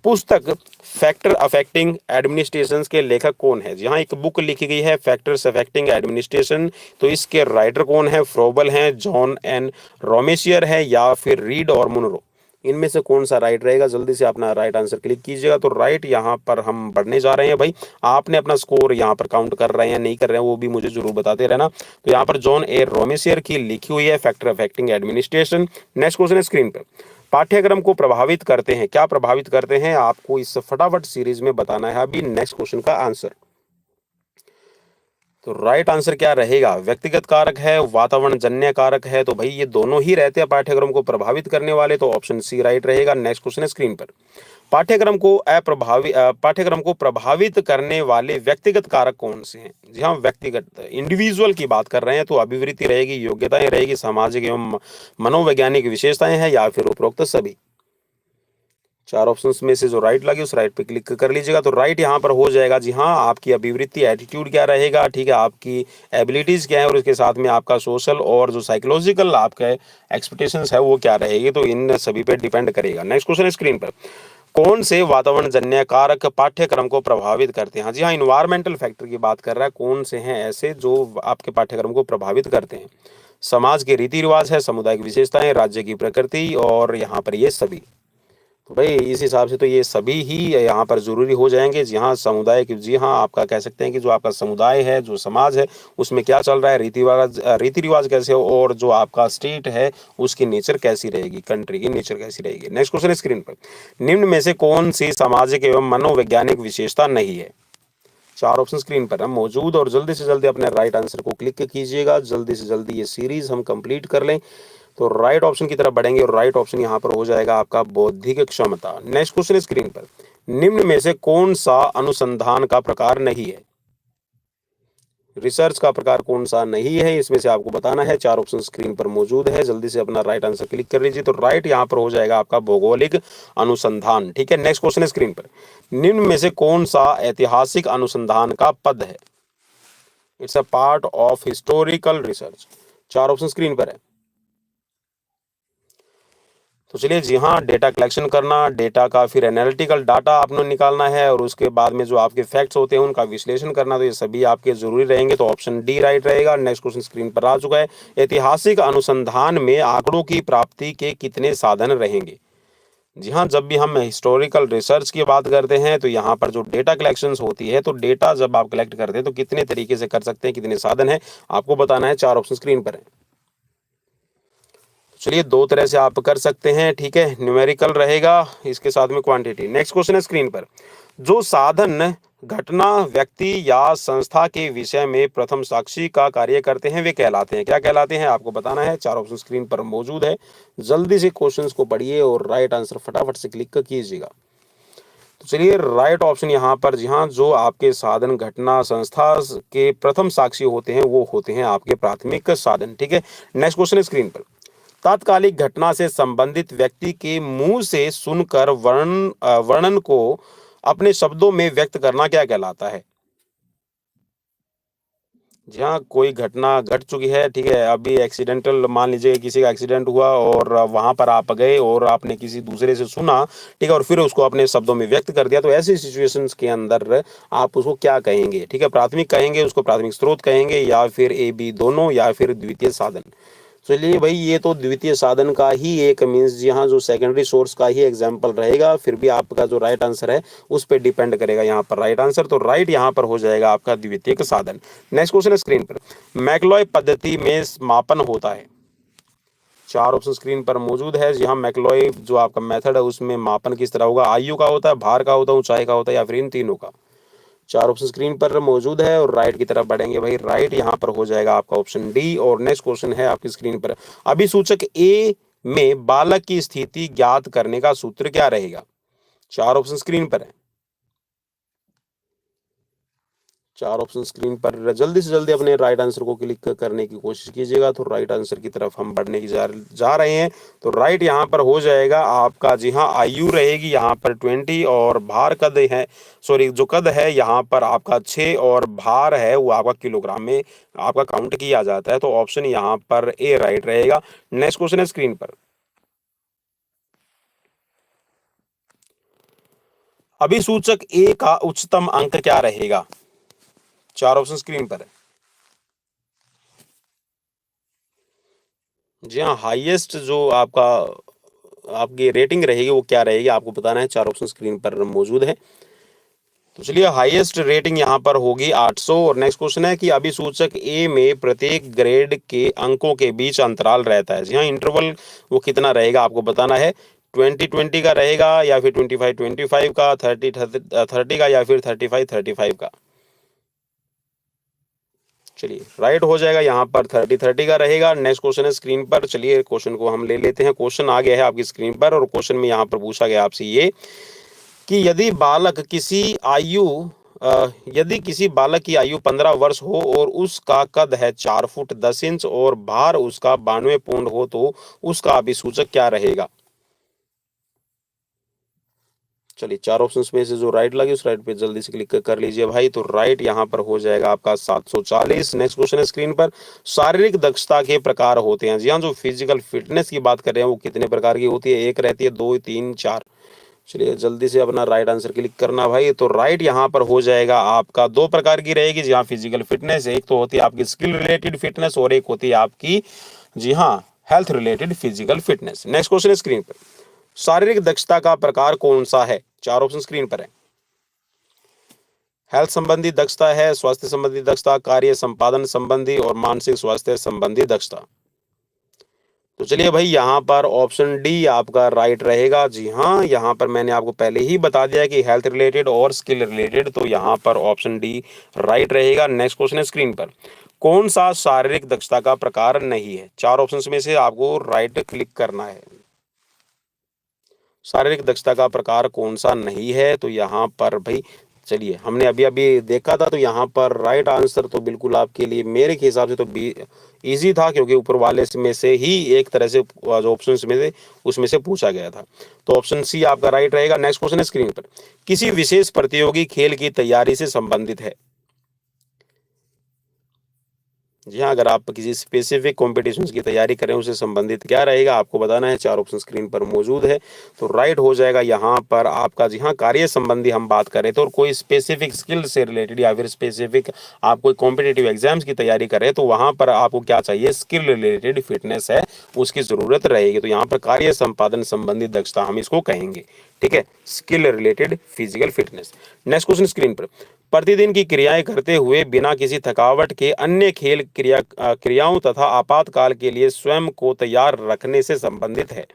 पुस्तक फैक्टर अफेक्टिंग एडमिनिस्ट्रेशन के लेखक कौन है। जी हाँ, एक बुक लिखी गई है फैक्टर्स अफेक्टिंग एडमिनिस्ट्रेशन। तो इसके राइटर कौन है, फ्रोबल है, जॉन एन रोमेशियर है या फिर रीड और मुनरो। इनमें से कौन सा राइट रहेगा? जल्दी से अपना राइट आंसर क्लिक कीजिएगा। तो राइट यहाँ पर हम बढ़ने जा रहे हैं भाई। आपने अपना स्कोर यहाँ पर काउंट कर रहे हैं नहीं कर रहे हैं वो भी मुझे जरूर बताते रहना। तो यहाँ पर जॉन ए रोमेसियर की लिखी हुई है factor affecting administration. Next question है स्क्रीन पर। पाठ्यक्रम को प्रभावित करते हैं, क्या प्रभावित करते हैं? आपको इस फटाफट सीरीज में बताना है अभी नेक्स्ट क्वेश्चन का आंसर। तो राइट आंसर क्या रहेगा? व्यक्तिगत कारक है, वातावरण जन्य कारक है? तो भाई ये दोनों ही रहते हैं पाठ्यक्रम को प्रभावित करने वाले, तो ऑप्शन सी राइट रहेगा। नेक्स्ट क्वेश्चन है स्क्रीन पर। पाठ्यक्रम को प्रभावित करने वाले व्यक्तिगत कारक कौन से हैं? जी हाँ, व्यक्तिगत इंडिविजुअल की बात कर रहे हैं, तो अभिवृत्ति रहेगी, योग्यताएं रहेगी, सामाजिक एवं मनोवैज्ञानिक विशेषताएं हैं, या फिर उपरोक्त सभी। चार ऑप्शंस में से जो राइट लगे उस राइट पे क्लिक कर लीजिएगा। तो राइट यहाँ पर हो जाएगा। जी हाँ, आपकी अभिवृत्ति एटीट्यूड क्या रहेगा, ठीक है, आपकी एबिलिटीज क्या है, और उसके साथ में आपका सोशल और जो साइकोलॉजिकल आपका एक्सपेक्टेशंस है वो क्या रहेगी, तो इन सभी पे डिपेंड करेगा। नेक्स्ट क्वेश्चन है स्क्रीन पर। कौन से वातावरण जन्य कारक पाठ्यक्रम को प्रभावित करते हैं? जी हाँ, इन्वायरमेंटल फैक्टर की बात कर रहा है। कौन से हैं ऐसे जो आपके पाठ्यक्रम को प्रभावित करते हैं? समाज के रीति रिवाज है, सामुदायिक विशेषताएं, राज्य की प्रकृति, और यहाँ पर ये सभी। तो भाई इस हिसाब से तो ये सभी ही यहाँ पर जरूरी हो जाएंगे। जी हाँ, समुदाय की, जी हाँ, आपका कह सकते हैं कि जो आपका समुदाय है, जो समाज है, उसमें क्या चल रहा है, रीति रिवाज कैसे हो, और जो आपका स्टेट है उसकी नेचर कैसी रहेगी, कंट्री की नेचर कैसी रहेगी। नेक्स्ट क्वेश्चन है स्क्रीन पर। निम्न में से कौन सी सामाजिक एवं मनोवैज्ञानिक विशेषता नहीं है? चार ऑप्शन स्क्रीन पर है मौजूद, और जल्दी से जल्दी अपने राइट आंसर को क्लिक कीजिएगा। जल्दी से जल्दी ये सीरीज हम कंप्लीट कर लें। तो राइट ऑप्शन की तरफ बढ़ेंगे, और राइट ऑप्शन यहाँ पर हो जाएगा आपका बौद्धिक क्षमता। नेक्स्ट क्वेश्चन स्क्रीन पर। निम्न में से कौन सा अनुसंधान का प्रकार नहीं है? रिसर्च का प्रकार कौन सा नहीं है, इसमें से आपको बताना है। चार ऑप्शन स्क्रीन पर मौजूद है, जल्दी से अपना राइट आंसर क्लिक कर लीजिए। तो राइट यहाँ पर हो जाएगा आपका भौगोलिक अनुसंधान। ठीक है, नेक्स्ट क्वेश्चन स्क्रीन पर। निम्न में से कौन सा ऐतिहासिक अनुसंधान का पद है? It's a part of historical research. चार ऑप्शन स्क्रीन पर है। तो चलिए, जी हाँ, डेटा कलेक्शन करना, डेटा का फिर एनालिटिकल डाटा आपने निकालना है, और उसके बाद में जो आपके फैक्ट्स होते हैं उनका विश्लेषण करना, तो ये सभी आपके जरूरी रहेंगे। तो ऑप्शन डी राइट रहेगा। नेक्स्ट क्वेश्चन स्क्रीन पर आ चुका है। ऐतिहासिक अनुसंधान में आंकड़ों की प्राप्ति के कितने साधन रहेंगे? जी हाँ, जब भी हम हिस्टोरिकल रिसर्च की बात करते हैं तो यहाँ पर जो डेटा कलेक्शंस होती है, तो डेटा जब आप कलेक्ट करते हैं तो कितने तरीके से कर सकते हैं, कितने साधन है, आपको बताना है। चार ऑप्शन स्क्रीन पर है। चलिए, दो तरह से आप कर सकते हैं, ठीक है, न्यूमेरिकल रहेगा, इसके साथ में क्वांटिटी। नेक्स्ट क्वेश्चन है स्क्रीन पर। जो साधन घटना, व्यक्ति या संस्था के विषय में प्रथम साक्षी का कार्य करते हैं वे कहलाते हैं, क्या कहलाते हैं, आपको बताना है। चार ऑप्शन स्क्रीन पर मौजूद है, जल्दी से क्वेश्चंस को पढ़िए और राइट आंसर फटाफट से क्लिक कीजिएगा। तो चलिए, राइट ऑप्शन यहाँ पर, जी हाँ, जो आपके साधन घटना संस्था के प्रथम साक्षी होते हैं वो होते हैं आपके प्राथमिक साधन। ठीक है, नेक्स्ट क्वेश्चन है स्क्रीन पर। तात्कालिक घटना से संबंधित व्यक्ति के मुंह से सुनकर वर्णन को अपने शब्दों में व्यक्त करना क्या कहलाता है? जी हाँ, कोई घटना घट चुकी है, ठीक है, अभी एक्सीडेंटल, मान लीजिए किसी का एक्सीडेंट हुआ और वहां पर आप गए और आपने किसी दूसरे से सुना, ठीक है, और फिर उसको अपने शब्दों में व्यक्त कर दिया, तो ऐसी सिचुएशंस के अंदर आप उसको क्या कहेंगे? ठीक है, प्राथमिक कहेंगे, उसको प्राथमिक स्रोत कहेंगे, या फिर ए बी दोनों, या फिर द्वितीय साधन। चलिए भाई, ये तो द्वितीय साधन का ही एक मीन्स, यहाँ जो सेकेंडरी सोर्स का ही एग्जाम्पल रहेगा, फिर भी आपका जो राइट आंसर है उस पर डिपेंड करेगा यहाँ पर राइट आंसर। तो राइट यहाँ पर हो जाएगा आपका द्वितीयक साधन। नेक्स्ट क्वेश्चन है स्क्रीन पर। मैक्लॉय पद्धति में मापन होता है। चार ऑप्शन स्क्रीन पर मौजूद है। जी हाँ, मैक्लॉय जो आपका मेथड है उसमें मापन किस तरह होगा? आयु का होता है, भार का होता है, ऊंचाई का होता है, या फिर इन तीनों का? चार ऑप्शन स्क्रीन पर मौजूद है, और राइट की तरफ बढ़ेंगे भाई। राइट यहाँ पर हो जाएगा आपका ऑप्शन डी। और नेक्स्ट क्वेश्चन है आपकी स्क्रीन पर। अभिसूचक ए में बालक की स्थिति ज्ञात करने का सूत्र क्या रहेगा? चार ऑप्शन स्क्रीन पर है। चार ऑप्शन स्क्रीन पर, जल्दी से जल्दी अपने राइट आंसर को क्लिक करने की कोशिश कीजिएगा। तो राइट आंसर की तरफ हम बढ़ने की जा रहे हैं। तो राइट यहाँ पर हो जाएगा आपका, जी हाँ, आयु रहेगी यहाँ पर 20, और भार कद है, सॉरी, जो कद है यहाँ पर आपका 6, और भार है वो आपका किलोग्राम में आपका काउंट किया जाता है। तो ऑप्शन यहाँ पर ए राइट रहेगा। नेक्स्ट क्वेश्चन है स्क्रीन पर। अभिसूचक ए का उच्चतम अंक क्या रहेगा? चार ऑप्शन स्क्रीन पर है। जी हाँ, हाईएस्ट जो आपका आपकी रेटिंग रहेगी वो क्या रहेगी आपको बताना है। 4 ऑप्शन स्क्रीन पर मौजूद है। तो चलिए, हाईएस्ट रेटिंग यहाँ पर होगी 800। और नेक्स्ट क्वेश्चन है कि अभिसूचक ए में प्रत्येक ग्रेड के अंकों के बीच अंतराल रहता है। जी हाँ, इंटरवल वो कितना रहेगा आपको बताना है। 20-20 का रहेगा, या फिर 25-25 का, 30-30 का, या फिर 35-35 का। चलिए, राइट हो जाएगा यहाँ पर 30-30 का रहेगा। नेक्स्ट क्वेश्चन है स्क्रीन पर। चलिए, क्वेश्चन को हम ले लेते हैं। क्वेश्चन आ गया है आपकी स्क्रीन पर, और क्वेश्चन में यहाँ पर पूछा गया आपसे ये कि यदि किसी बालक की आयु 15 वर्ष हो और उसका कद है 4 फुट 10 इंच और भार उसका 92 पौंड हो, तो उसका अभिसूचक क्या रहेगा। चलिए, 4 ऑप्शंस में से जो राइट लगे उस राइट पे जल्दी से क्लिक कर लीजिए भाई। तो राइट यहाँ पर हो जाएगा आपका 740। नेक्स्ट क्वेश्चन है स्क्रीन पर। शारीरिक दक्षता के प्रकार होते हैं। जी हाँ, जो फिजिकल फिटनेस की बात कर रहे हैं वो कितने प्रकार की होती है। एक रहती है, 2, 3, 4। चलिए, जल्दी से अपना राइट आंसर क्लिक करना भाई। तो राइट यहाँ पर हो जाएगा आपका 2 प्रकार की रहेगी। जी हाँ, फिजिकल फिटनेस, एक तो होती है आपकी स्किल रिलेटेड फिटनेस और एक होती है आपकी, जी हाँ, health related physical fitness. Next question है स्क्रीन पर। शारीरिक दक्षता का प्रकार कौन सा है। 4 ऑप्शन स्क्रीन पर है। हेल्थ संबंधी दक्षता है, स्वास्थ्य संबंधी दक्षता, कार्य संपादन संबंधी और मानसिक स्वास्थ्य संबंधी दक्षता। तो चलिए भाई, यहाँ पर ऑप्शन डी आपका राइट रहेगा। जी हाँ, यहाँ पर मैंने आपको पहले ही बता दिया कि हेल्थ रिलेटेड और स्किल रिलेटेड, तो यहाँ पर ऑप्शन डी राइट रहेगा। नेक्स्ट क्वेश्चन है स्क्रीन पर। कौन सा शारीरिक दक्षता का प्रकार नहीं है। 4 ऑप्शंस में से आपको राइट क्लिक करना है। शारीरिक दक्षता का प्रकार कौन सा नहीं है, तो यहाँ पर भाई चलिए, हमने अभी अभी देखा था, तो यहाँ पर राइट आंसर तो बिल्कुल आपके लिए मेरे हिसाब से तो इजी था, क्योंकि ऊपर वाले में से ही एक तरह से जो ऑप्शंस में थे उसमें से पूछा गया था। तो ऑप्शन सी आपका राइट रहेगा। नेक्स्ट क्वेश्चन है स्क्रीन पर। किसी विशेष प्रतियोगी खेल की तैयारी से संबंधित है। जी हाँ, अगर आप किसी स्पेसिफिक कॉम्पिटिशन्स की तैयारी करें उससे संबंधित क्या रहेगा आपको बताना है। 4 ऑप्शन स्क्रीन पर मौजूद है। तो राइट हो जाएगा यहाँ पर आपका, जी हाँ, कार्य संबंधी हम बात कर रहे थे, और कोई स्पेसिफिक स्किल से रिलेटेड या फिर स्पेसिफिक आप कोई कॉम्पिटिटिव एग्जाम्स की तैयारी कर रहे हैं, तो वहाँ पर आपको क्या चाहिए, स्किल रिलेटेड फिटनेस है उसकी जरूरत रहेगी। तो यहाँ पर कार्य संपादन संबंधी दक्षता हम इसको कहेंगे। ठीक है, skill related physical fitness. Next question screen पर। प्रतिदिन की क्रियाएं करते हुए बिना किसी थकावट के अन्य क्रियाओं तथा आपातकाल के लिए स्वयं को तैयार रखने से संबंधित है।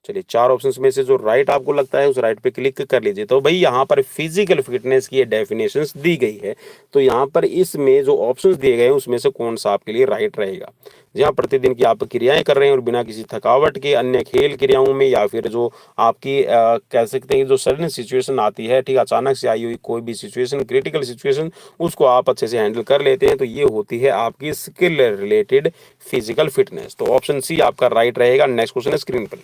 चलिए, 4 ऑप्शंस में से जो राइट आपको लगता है उस राइट पे क्लिक कर लीजिए। तो भाई यहाँ पर फिजिकल फिटनेस की डेफिनेशंस दी गई है, तो यहाँ पर इसमें जो ऑप्शंस दिए गए हैं उसमें से कौन सा आपके लिए राइट रहेगा। जहाँ प्रतिदिन की आप क्रियाएं कर रहे हैं और बिना किसी थकावट के अन्य खेल क्रियाओं में, या फिर जो आपकी कह सकते हैं जो सडन सिचुएशन आती है, ठीक, अचानक से आई हुई कोई भी सिचुएशन, क्रिटिकल सिचुएशन, उसको आप अच्छे से हैंडल कर लेते हैं, तो ये होती है आपकी स्किल रिलेटेड फिजिकल फिटनेस। तो ऑप्शन सी आपका राइट रहेगा। नेक्स्ट क्वेश्चन है स्क्रीन पर।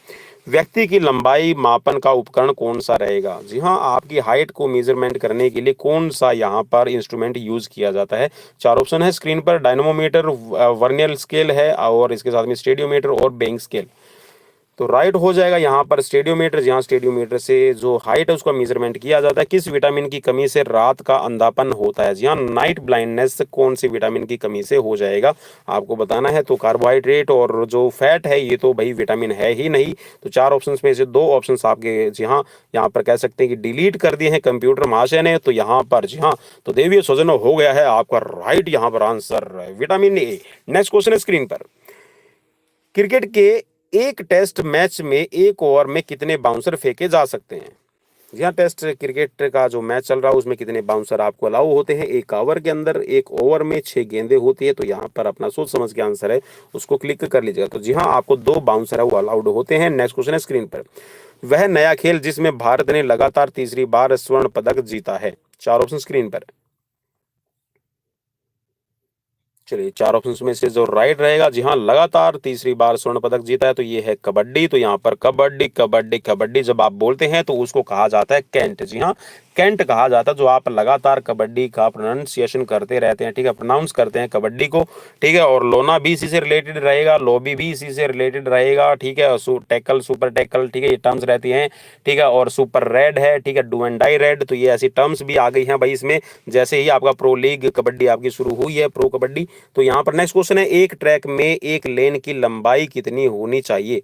व्यक्ति की लंबाई मापन का उपकरण कौन सा रहेगा। जी हाँ, आपकी हाइट को मेजरमेंट करने के लिए कौन सा यहाँ पर इंस्ट्रूमेंट यूज किया जाता है। 4 ऑप्शन है स्क्रीन पर। डायनमोमीटर, वर्नियर स्केल है, और इसके साथ में स्टेडियोमीटर और बेंग स्केल। तो राइट हो जाएगा यहाँ पर स्टेडियोमीटर। जहाँ स्टेडियोमीटर से जो हाइट है उसका मेजरमेंट किया जाता है। किस विटामिन की कमी से रात का अंधापन होता है। जी हाँ, नाइट ब्लाइंडनेस कौन से विटामिन की कमी से हो जाएगा आपको बताना है। तो कार्बोहाइड्रेट और जो फैट है ये तो भाई विटामिन है ही नहीं। तो 4 ऑप्शंस में से 2 ऑप्शंस आपके, जी हाँ, यहाँ पर कह सकते हैं कि डिलीट कर दिए हैं कंप्यूटर महाशय ने। तो यहाँ पर, जी हाँ, तो देवीय स्वजन हो गया है आपका राइट यहाँ पर answer vitamin A. Next question है स्क्रीन पर। क्रिकेट के एक टेस्ट मैच में एक ओवर में कितने बाउंसर फेंके जा सकते हैं। यहाँ टेस्ट क्रिकेट का जो मैच चल रहा है उसमें कितने बाउंसर आपको अलाउ होते हैं एक ओवर के अंदर। एक ओवर में 6 गेंदें होती है। तो यहाँ पर अपना सोच समझ के आंसर है उसको क्लिक कर लीजिएगा। तो जी हाँ, आपको 2 बाउंसर है वो अलाउड होते हैं। नेक्स्ट क्वेश्चन है स्क्रीन पर। वह नया खेल जिसमें भारत ने लगातार तीसरी बार स्वर्ण पदक जीता है। 4 ऑप्शन स्क्रीन पर। चलिए, 4 ऑप्शंस में से जो राइट रहेगा, जी हाँ, लगातार तीसरी बार स्वर्ण पदक जीता है, तो ये है कबड्डी। तो यहाँ पर कबड्डी कबड्डी कबड्डी जब आप बोलते हैं तो उसको कहा जाता है कैंट। जी हाँ, कैंट कहा जाता है, जो आप लगातार कबड्डी का प्रोनाउंसिएशन करते रहते हैं, ठीक है, प्रोनाउंस करते हैं कबड्डी को, ठीक है। और लोना भी इसी से रिलेटेड रहेगा, लोबी भी इसी से रिलेटेड रहेगा, ठीक है। टैकल, सुपर टैकल, ठीक है, ये टर्म्स रहती हैं, ठीक है। और सुपर रेड है, ठीक है, डू एंड डाई रेड, तो ये ऐसी टर्म्स भी आ गई हैं भाई इसमें, जैसे ही आपका प्रो लीग कबड्डी आपकी शुरू हुई है, प्रो कबड्डी। तो यहाँ पर नेक्स्ट क्वेश्चन है, एक ट्रैक में एक लेन की लंबाई कितनी होनी चाहिए?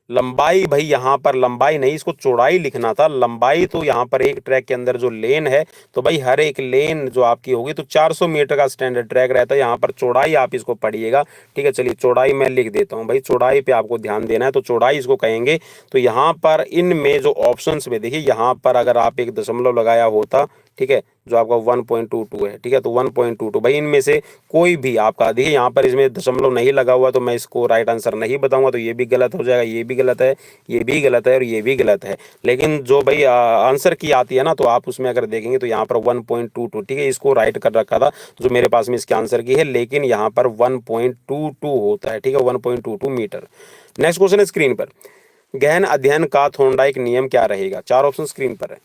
लंबाई भाई यहाँ पर लंबाई नहीं, इसको चौड़ाई लिखना था। लंबाई तो यहाँ पर एक ट्रैक के अंदर जो लेन है, तो भाई हर एक लेन जो आपकी होगी तो 400 मीटर का स्टैंडर्ड ट्रैक रहता है। यहाँ पर चौड़ाई आप इसको पढ़िएगा, ठीक है। चलिए चौड़ाई मैं लिख देता हूँ भाई, चौड़ाई पे आपको ध्यान देना है, तो चौड़ाई इसको कहेंगे। तो यहाँ पर इनमें जो ऑप्शंस में देखिए, यहाँ पर अगर आप एक दशमलव लगाया होता, ठीक है, जो आपका 1.22 है, ठीक है, तो 1.22 भाई इनमें से कोई भी आपका, देखिए यहाँ पर इसमें दशमलव नहीं लगा हुआ, तो मैं इसको राइट आंसर नहीं बताऊंगा, तो ये भी गलत हो जाएगा, ये भी गलत है, ये भी गलत है और ये भी गलत है। लेकिन जो भाई आंसर की आती है ना, तो आप उसमें अगर देखेंगे तो यहाँ पर 1.22, ठीक है, इसको राइट कर रखा था जो मेरे पास में इसके आंसर की है, लेकिन यहाँ पर 1.22 होता है, ठीक है, 1.22 मीटर। नेक्स्ट क्वेश्चन है स्क्रीन पर, गहन अध्ययन का थॉर्नडाइक नियम क्या रहेगा? 4 ऑप्शन स्क्रीन पर है।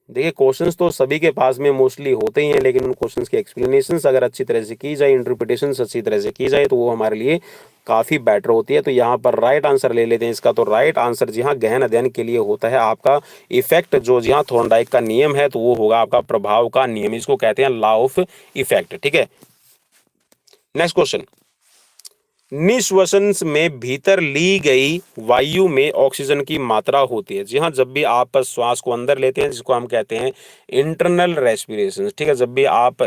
देखिए क्वेश्चंस तो सभी के पास में मोस्टली होते ही हैं, लेकिन उन क्वेश्चंस की एक्सप्लेनेशंस अगर अच्छी तरह से की जाए, इंटरप्रिटेशंस अच्छी तरह से की जाए, तो वो हमारे लिए काफ़ी बेटर होती है। तो यहाँ पर राइट आंसर ले लेते हैं इसका। तो राइट आंसर जी हाँ, गहन अध्ययन के लिए होता है आपका इफेक्ट, जो जी हाँ थॉर्नडाइक का नियम है, तो वो होगा आपका प्रभाव का नियम, इसको कहते हैं लॉ ऑफ इफेक्ट, ठीक है। नेक्स्ट क्वेश्चन, निश्वसन में भीतर ली गई वायु में ऑक्सीजन की मात्रा होती है। जी हाँ, जब भी आप श्वास को अंदर लेते हैं, जिसको हम कहते हैं इंटरनल रेस्पिरेशन, ठीक है, जब भी आप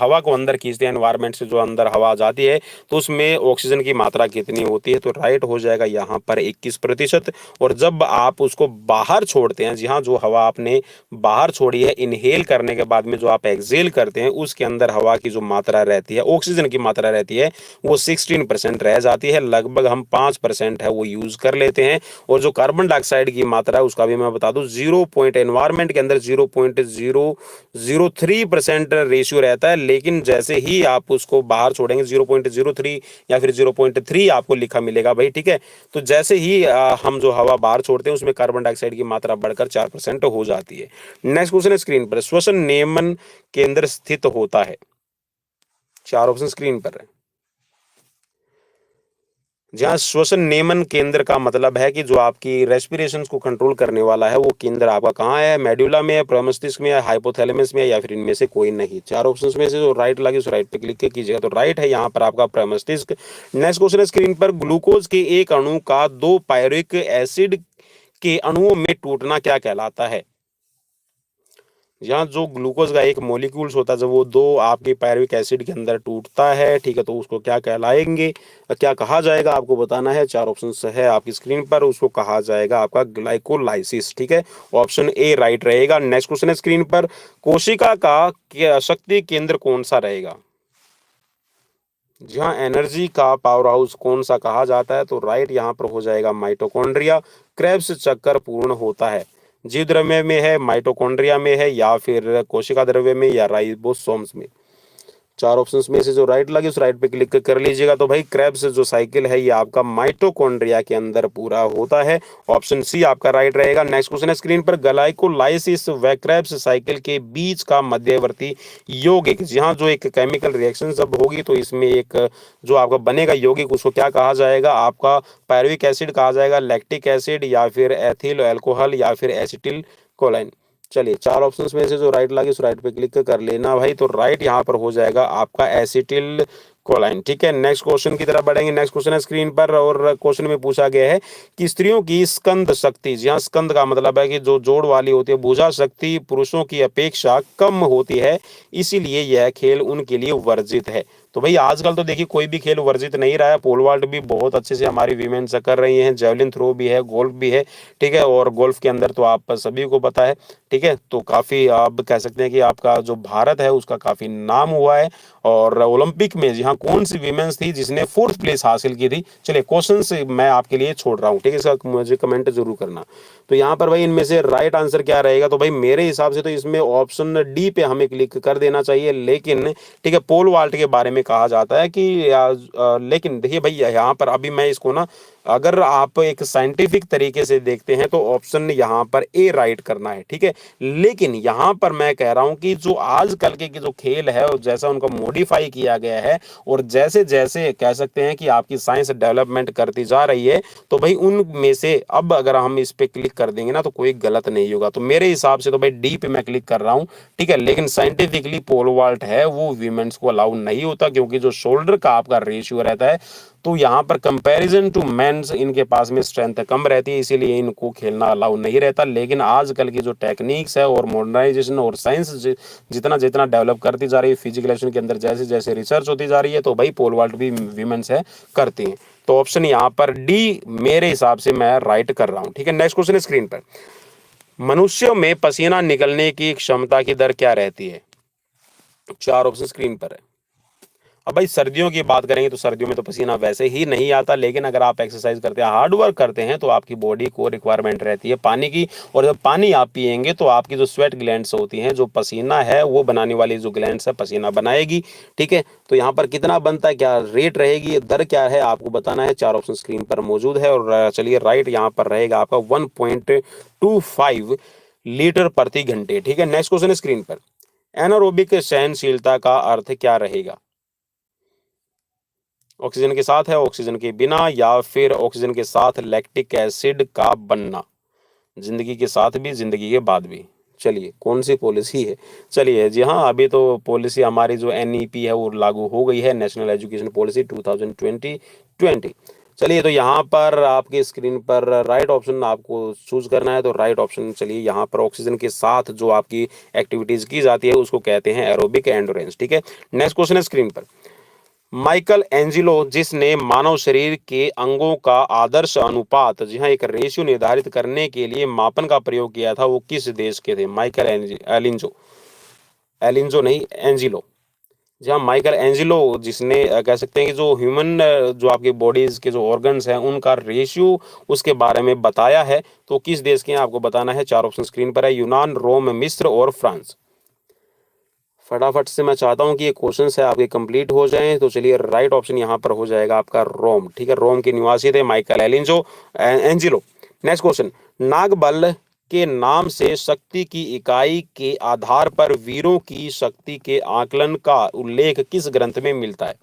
हवा को अंदर खींचते हैं, एनवायरनमेंट से जो अंदर हवा जाती है, तो उसमें ऑक्सीजन की मात्रा कितनी होती है? तो राइट हो जाएगा यहाँ पर 21%। और जब आप उसको बाहर छोड़ते हैं, जी हाँ, जो हवा आपने बाहर छोड़ी है, इनहेल करने के बाद में जो आप एक्सहेल करते हैं, उसके अंदर हवा की जो मात्रा रहती है, ऑक्सीजन की मात्रा रहती है, वो 16% रह जाती है। लगभग हम 5% है वो यूज कर लेते हैं। और जो कार्बन डाइऑक्साइड की मात्रा है, उसका भी मैं बता दूं, एनवायरमेंट के अंदर 0.003% रेशियो रहता है। लेकिन जैसे ही आप उसको बाहर छोड़ेंगे, 0.03 या फिर 0.3 आपको लिखा मिलेगा भाई, ठीक है। तो जैसे ही हम जो हवा बाहर छोड़ते हैं, उसमें कार्बन डाइऑक्साइड की मात्रा बढ़कर 4% हो जाती है। नेक्स्ट क्वेश्चन है स्क्रीन पर, श्वसन नियमन केंद्र स्थित होता है। 4 ऑप्शन स्क्रीन पर है। जहाँ श्वसन नियमन केंद्र का मतलब है कि जो आपकी रेस्पिरेशन को कंट्रोल करने वाला है, वो केंद्र आपका कहाँ है? मेडुला में है, प्रमस्तिष्क में है, हाइपोथैलेमस में है, या फिर इनमें से कोई नहीं। 4 ऑप्शंस में से जो राइट लगे उस राइट पे क्लिक कीजिएगा, तो राइट है यहाँ पर आपका प्रमस्तिष्क। नेक्स्ट क्वेश्चन है स्क्रीन पर, ग्लूकोज के एक अणु का 2 पायरुविक एसिड के अणुओं में टूटना क्या कहलाता है? यहाँ जो ग्लूकोज का एक मॉलिक्यूल्स होता है, जब वो 2 आपके पायरुविक एसिड के अंदर टूटता है, ठीक है, तो उसको क्या कहलाएंगे, क्या कहा जाएगा, आपको बताना है। 4 ऑप्शन है आपकी स्क्रीन पर, उसको कहा जाएगा आपका ग्लाइकोलाइसिस, ठीक है, ऑप्शन ए राइट रहेगा। नेक्स्ट क्वेश्चन है स्क्रीन पर, कोशिका का शक्ति केंद्र कौन सा रहेगा? जहाँ एनर्जी का पावर हाउस कौन सा कहा जाता है? तो राइट यहाँ पर हो जाएगा माइटोकॉन्ड्रिया। क्रेब्स चक्कर पूर्ण होता है जीव द्रव्य में है, माइटोकॉन्ड्रिया में है, या फिर कोशिका द्रव्य में, या राइबोसोम्स में। 4 ऑप्शंस में से जो राइट लगे उस राइट पे क्लिक कर लीजिएगा। तो भाई क्रेब्स जो साइकिल है, ये आपका माइटोकॉन्ड्रिया के अंदर पूरा होता है। ऑप्शन सी आपका राइट रहेगा। नेक्स्ट क्वेश्चन है स्क्रीन पर, ग्लाइकोलाइसिस व क्रेब्स साइकिल के बीच का मध्यवर्ती यौगिक, जहाँ जो एक केमिकल रिएक्शन जब होगी, तो इसमें एक जो आपका बनेगा यौगिक, उसको क्या कहा जाएगा? आपका पायरुविक एसिड कहा जाएगा, लैक्टिक एसिड, या फिर एथिल अल्कोहल, या फिर एसिटिल कोलाइन। चलिए 4 ऑप्शंस में से जो राइट लगे उस राइट पे क्लिक कर लेना भाई। तो राइट यहाँ पर हो जाएगा आपका एसिटिल कोलाइन, ठीक है। नेक्स्ट क्वेश्चन की तरफ बढ़ेंगे। नेक्स्ट क्वेश्चन है स्क्रीन पर, और क्वेश्चन में पूछा गया है कि स्त्रियों की स्कंद शक्ति, जहाँ स्कंद का मतलब है कि जो जोड़ वाली होती है, भुजा शक्ति पुरुषों की अपेक्षा कम होती है, इसीलिए यह खेल उनके लिए वर्जित है। तो भाई आजकल तो देखिए कोई भी खेल वर्जित नहीं रहा है। पोल वॉल्ट भी बहुत अच्छे से हमारी वीमेंस कर रही हैं, जेवलिन थ्रो भी है, गोल्फ भी है, ठीक है। और गोल्फ के अंदर तो आप सभी को पता है, ठीक है। तो काफ़ी आप कह सकते हैं कि आपका जो भारत है उसका काफ़ी नाम हुआ है। और ओलंपिक में जी हाँ, कौन सी वीमेंस थी जिसने 4th प्लेस हासिल की थी? चलिए क्वेश्चन से मैं आपके लिए छोड़ रहा हूँ, ठीक है, इसका मुझे कमेंट जरूर करना। तो यहाँ पर भाई इनमें से राइट आंसर क्या रहेगा? तो भाई मेरे हिसाब से तो इसमें ऑप्शन डी पे हमें क्लिक कर देना चाहिए। लेकिन ठीक है, पोल वॉल्ट के बारे में कहा जाता है कि लेकिन देखिए भाई यहाँ पर अभी मैं इसको ना अगर आप एक साइंटिफिक तरीके से देखते हैं तो ऑप्शन यहाँ पर ए राइट करना है, ठीक है। लेकिन यहाँ पर मैं कह रहा हूँ कि जो आजकल के जो खेल है और जैसा उनको मॉडिफाई किया गया है और जैसे जैसे कह सकते हैं कि आपकी साइंस डेवलपमेंट करती जा रही है, तो भाई उनमें से अब अगर हम इस पे क्लिक कर देंगे ना तो कोई गलत नहीं होगा। तो मेरे हिसाब से तो भाई डी पे मैं क्लिक कर रहा हूँ, ठीक है। लेकिन साइंटिफिकली पोल वॉल्ट है वो वीमेंस को अलाउ नहीं होता, क्योंकि जो शोल्डर का आपका रेशियो रहता है, तो यहाँ पर कंपैरिजन टू मेंस इनके पास में स्ट्रेंथ कम रहती है, इसीलिए इनको खेलना अलाउ नहीं रहता। लेकिन आजकल की जो टेक्निक्स है और मॉडर्नाइजेशन और साइंस जितना जितना डेवलप करती जा रही है, फिजिकल एजुकेशन के अंदर जैसे जैसे रिसर्च होती जा रही है, तो भाई पोल वॉल्ट भी वीमेंस है करती हैं। तो ऑप्शन यहाँ पर डी मेरे हिसाब से मैं राइट कर रहा हूँ, ठीक है। नेक्स्ट क्वेश्चन है स्क्रीन पर, मनुष्यों में पसीना निकलने की क्षमता की दर क्या रहती है? चार ऑप्शन स्क्रीन पर है। अब भाई सर्दियों की बात करेंगे तो सर्दियों में तो पसीना वैसे ही नहीं आता, लेकिन अगर आप एक्सरसाइज करते हैं, हार्ड वर्क करते हैं, तो आपकी बॉडी को रिक्वायरमेंट रहती है पानी की, और जब पानी आप पिएंगे तो आपकी जो स्वेट ग्लैंड्स होती हैं, जो पसीना है वो बनाने वाली जो ग्लैंड्स है पसीना बनाएगी, ठीक है। तो यहाँ पर कितना बनता है, क्या रेट रहेगी, दर क्या है, आपको बताना है। चार ऑप्शन स्क्रीन पर मौजूद है और चलिए राइट यहाँ पर रहेगा आपका 1.25 लीटर प्रति घंटे, ठीक है। नेक्स्ट क्वेश्चन स्क्रीन पर, एनारोबिक सहनशीलता का अर्थ क्या रहेगा? ऑक्सीजन के साथ है, ऑक्सीजन के बिना, या फिर ऑक्सीजन के साथ लैक्टिक एसिड का बनना, जिंदगी के साथ भी जिंदगी के बाद भी। चलिए कौन सी पॉलिसी है? चलिए जी हाँ, अभी तो पॉलिसी हमारी जो एनईपी है वो लागू हो गई है, नेशनल एजुकेशन पॉलिसी 2020। चलिए तो यहाँ पर आपके स्क्रीन पर राइट ऑप्शन आपको चूज करना है, तो राइट ऑप्शन चलिए यहाँ पर ऑक्सीजन के साथ जो आपकी एक्टिविटीज की जाती है उसको कहते हैं एरोबिक एंडोरेंस, ठीक है। नेक्स्ट क्वेश्चन है स्क्रीन पर, माइकल एंजिलो जिसने मानव शरीर के अंगों का आदर्श अनुपात, जी हाँ, एक रेशियो निर्धारित करने के लिए मापन का प्रयोग किया था, वो किस देश के थे? माइकल एलिंजो, एलिंजो नहीं एंजिलो। जी हाँ, माइकल एंजिलो जिसने कह सकते हैं कि जो ह्यूमन जो आपकी बॉडीज के जो ऑर्गन्स हैं उनका रेशियो उसके बारे में बताया है, तो किस देश के हैं आपको बताना है। चार ऑप्शन स्क्रीन पर है, यूनान, रोम, मिस्र और फ्रांस। फटाफट से मैं चाहता हूं कि ये क्वेश्चन है आपके कंप्लीट हो जाएं, तो चलिए राइट ऑप्शन यहां पर हो जाएगा आपका रोम, ठीक है। रोम के निवासी थे Michael Angelo. Next question, Nagbal के नाम से शक्ति की इकाई के आधार पर वीरों की शक्ति के आकलन का उल्लेख किस ग्रंथ में मिलता है?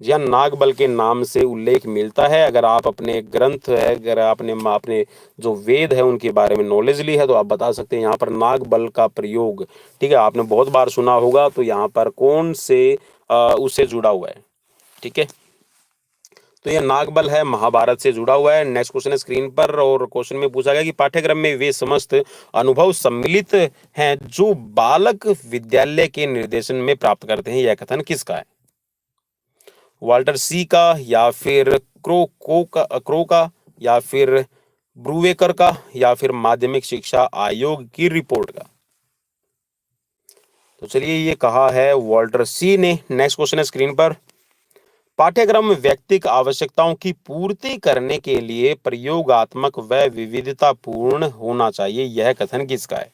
जी हाँ, नागबल के नाम से उल्लेख मिलता है। अगर आप अपने ग्रंथ है, अगर आपने अपने जो वेद है उनके बारे में नॉलेज ली है, तो आप बता सकते हैं यहाँ पर नागबल का प्रयोग, ठीक है, आपने बहुत बार सुना होगा। तो यहाँ पर कौन से उससे जुड़ा हुआ है, ठीक है, तो यह नागबल है, महाभारत से जुड़ा हुआ है। नेक्स्ट क्वेश्चन है स्क्रीन पर, और क्वेश्चन में पूछा गया कि पाठ्यक्रम में वे समस्त अनुभव सम्मिलित हैं जो बालक विद्यालय के निर्देशन में प्राप्त करते हैं, यह कथन किसका है? वाल्टर सी का, या फिर क्रो का, या फिर ब्रूवेकर का, या फिर माध्यमिक शिक्षा आयोग की रिपोर्ट का? तो चलिए ये कहा है वाल्टर सी ने। नेक्स्ट क्वेश्चन है स्क्रीन पर, पाठ्यक्रम व्यक्तिगत आवश्यकताओं की पूर्ति करने के लिए प्रयोगात्मक व विविधतापूर्ण होना चाहिए, यह कथन किसका है?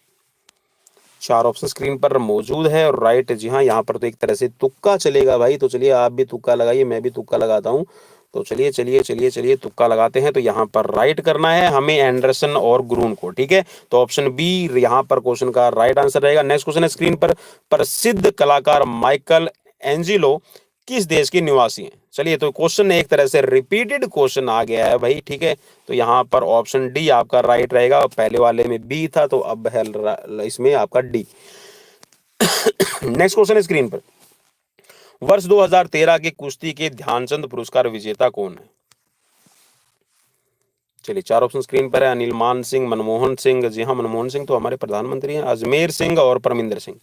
चार ऑप्शन स्क्रीन पर मौजूद है और राइट, जी हाँ, यहाँ पर तो एक तरह से तुक्का चलेगा भाई, तो चलिए आप भी तुक्का लगाइए, मैं भी तुक्का लगाता हूँ। तो चलिए चलिए चलिए चलिए तुक्का लगाते हैं, तो यहाँ पर राइट करना है हमें एंडरसन और ग्रून को, ठीक है। तो ऑप्शन बी यहाँ पर क्वेश्चन का राइट आंसर रहेगा। नेक्स्ट क्वेश्चन है स्क्रीन पर, प्रसिद्ध कलाकार माइकल एंजिलो किस देश के निवासी हैं? चलिए तो क्वेश्चन एक तरह से रिपीटेड क्वेश्चन आ गया है भाई, ठीक है। तो यहाँ पर ऑप्शन डी आपका राइट रहेगा, पहले वाले में बी था तो अब है इसमें आपका डी। नेक्स्ट क्वेश्चन है स्क्रीन पर, वर्ष 2013 के कुश्ती के ध्यानचंद पुरस्कार विजेता कौन है? चलिए चार ऑप्शन स्क्रीन पर है, अनिल मान सिंह, मनमोहन सिंह, जी हाँ मनमोहन सिंह तो हमारे प्रधानमंत्री हैं, अजमेर सिंह और परमिंदर सिंह।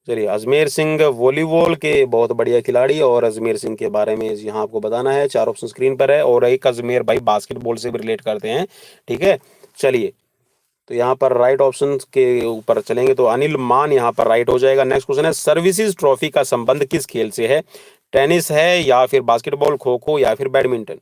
चलिए अजमेर सिंह वॉलीबॉल के बहुत बढ़िया खिलाड़ी, और अजमेर सिंह के बारे में यहाँ आपको बताना है। चार ऑप्शन स्क्रीन पर है, और एक अजमेर भाई बास्केटबॉल से भी रिलेट करते हैं, ठीक है। चलिए तो यहाँ पर राइट ऑप्शन के ऊपर चलेंगे तो अनिल मान यहाँ पर राइट हो जाएगा। नेक्स्ट क्वेश्चन है, सर्विसेज ट्रॉफी का संबंध किस खेल से है? टेनिस है, या फिर बास्केटबॉल, खो खो, या फिर बैडमिंटन?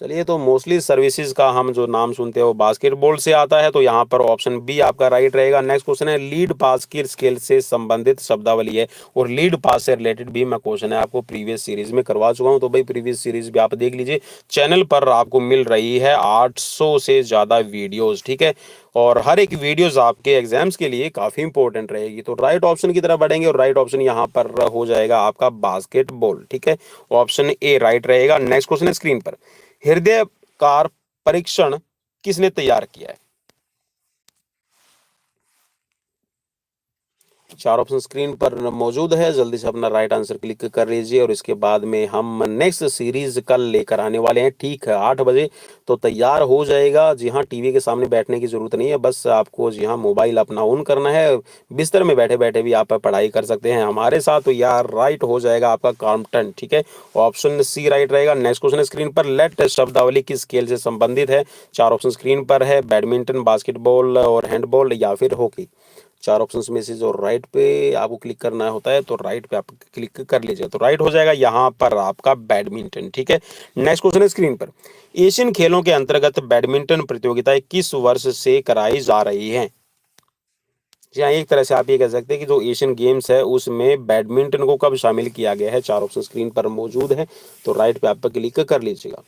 चलिए, तो मोस्टली सर्विसेज का हम जो नाम सुनते हैं वो बास्केटबॉल से आता है, तो यहाँ पर ऑप्शन बी आपका राइट रहेगा। नेक्स्ट क्वेश्चन है, लीड पास की स्किल से संबंधित शब्दावली है, और लीड पास से रिलेटेड भी मैं क्वेश्चन है आपको प्रीवियस सीरीज में करवा चुका हूँ, तो भाई प्रीवियस सीरीज भी आप देख लीजिए, चैनल पर आपको मिल रही है 800 से ज़्यादा वीडियोज़, ठीक है। और हर एक वीडियोस आपके एग्जाम्स के लिए काफ़ी इंपॉर्टेंट रहेगी। तो राइट ऑप्शन की तरफ बढ़ेंगे, और राइट ऑप्शन यहाँ पर हो जाएगा आपका बास्केटबॉल, ठीक है। ऑप्शन ए राइट रहेगा। नेक्स्ट क्वेश्चन है स्क्रीन पर, हृदय कार परीक्षण किसने तैयार किया है? चार ऑप्शन स्क्रीन पर मौजूद है, जल्दी से अपना राइट आंसर क्लिक कर लीजिए, और इसके बाद में हम नेक्स्ट सीरीज कल लेकर आने वाले हैं, ठीक है 8 बजे, तो तैयार हो जाएगा। जी हाँ, टीवी के सामने बैठने की जरूरत नहीं है, बस आपको जी हाँ मोबाइल अपना ऑन करना है, बिस्तर में बैठे बैठे भी आप पढ़ाई कर सकते हैं हमारे साथ। तो यार राइट हो जाएगा आपका कॉम्पटन, ठीक है, ऑप्शन सी राइट रहेगा। नेक्स्ट क्वेश्चन स्क्रीन पर, लेट शब्दावली किस खेल से संबंधित है? चार ऑप्शन स्क्रीन पर है, बैडमिंटन, बास्केटबॉल और हैंडबॉल या फिर हॉकी। चार ऑप्शंस में से जो राइट पे आपको क्लिक करना होता है, तो राइट पे आप क्लिक कर लीजिए, तो राइट हो जाएगा यहाँ पर आपका बैडमिंटन, ठीक है। नेक्स्ट क्वेश्चन है स्क्रीन पर, एशियन खेलों के अंतर्गत बैडमिंटन प्रतियोगिताएं किस वर्ष से कराई जा रही हैं? जी हाँ, एक तरह से आप ये कह सकते हैं कि जो एशियन गेम्स है उसमें बैडमिंटन को कब शामिल किया गया है। चार ऑप्शन स्क्रीन पर मौजूद है, तो राइट पे आप क्लिक कर लीजिएगा।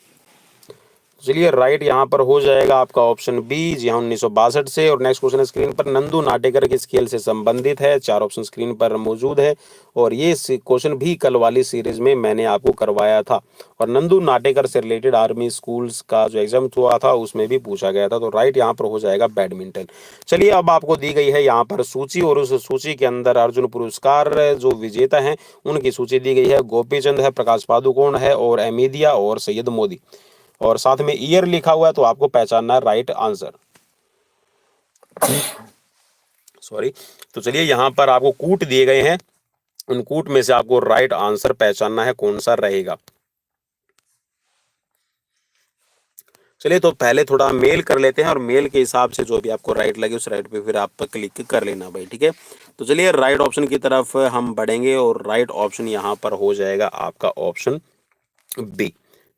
चलिए, राइट यहाँ पर हो जाएगा आपका ऑप्शन बी, जी हाँ 1962 से। और नेक्स्ट क्वेश्चन स्क्रीन पर, नंदू नाटेकर किस खेल से संबंधित है? चार ऑप्शन स्क्रीन पर मौजूद है, और ये क्वेश्चन भी कल वाली सीरीज में मैंने आपको करवाया था, और नंदू नाटेकर से रिलेटेड आर्मी स्कूल्स का जो एग्जाम हुआ था उसमें भी पूछा गया था। तो राइट यहाँ पर हो जाएगा बैडमिंटन। चलिए, अब आपको दी गई है यहाँ पर सूची, और उस सूची के अंदर अर्जुन पुरस्कार जो विजेता हैं उनकी सूची दी गई है। गोपीचंद है, प्रकाश पादुकोण है, और अमेदिया और सैयद मोदी, और साथ में ईयर लिखा हुआ है, तो आपको पहचानना है राइट आंसर। सॉरी। तो चलिए, यहाँ पर आपको कूट दिए गए हैं, उन कूट में से आपको राइट आंसर पहचानना है कौन सा रहेगा। चलिए, तो पहले थोड़ा मेल कर लेते हैं, और मेल के हिसाब से जो भी आपको राइट लगे उस राइट पे फिर आप क्लिक कर लेना भाई, ठीक है। तो चलिए, राइट ऑप्शन की तरफ हम बढ़ेंगे, और राइट ऑप्शन यहाँ पर हो जाएगा आपका ऑप्शन बी,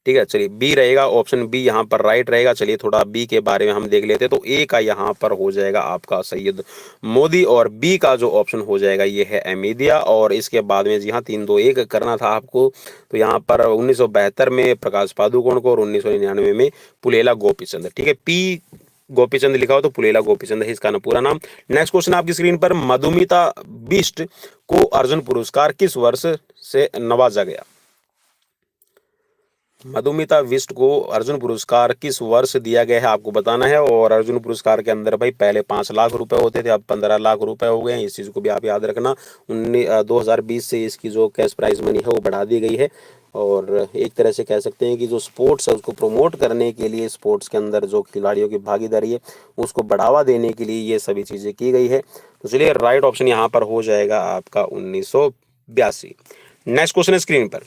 ठीक है। चलिए, बी रहेगा, ऑप्शन बी यहाँ पर राइट रहेगा। चलिए, थोड़ा बी के बारे में हम देख लेते हैं। तो ए का यहाँ पर हो जाएगा आपका सैयद मोदी, और बी का जो ऑप्शन हो जाएगा ये है अमेदिया। और इसके बाद में जी हाँ 3-2-1 करना था आपको, तो यहाँ पर 1972 में प्रकाश पादुकोण को, और 1999 में पुलेला गोपीचंद, ठीक है। पी गोपीचंद लिखा हो तो पुलेला गोपीचंद है इसका ना पूरा नाम। नेक्स्ट क्वेश्चन आपकी स्क्रीन पर, मधुमिता बिष्ट को अर्जुन पुरस्कार किस वर्ष से नवाजा गया? मधुमिता बिष्ट को अर्जुन पुरस्कार किस वर्ष दिया गया है आपको बताना है। और अर्जुन पुरस्कार के अंदर भाई पहले 5 लाख रुपए होते थे, अब 15 लाख रुपए हो गए हैं, इस चीज़ को भी आप याद रखना। 2020 से इसकी जो कैश प्राइज मनी है वो बढ़ा दी गई है, और एक तरह से कह सकते हैं कि जो स्पोर्ट्स है उसको प्रमोट करने के लिए, स्पोर्ट्स के अंदर जो खिलाड़ियों की भागीदारी है उसको बढ़ावा देने के लिए ये सभी चीज़ें की गई है। तो चलिए, राइट ऑप्शन यहाँ पर हो जाएगा आपका 1982। नेक्स्ट क्वेश्चन है स्क्रीन पर,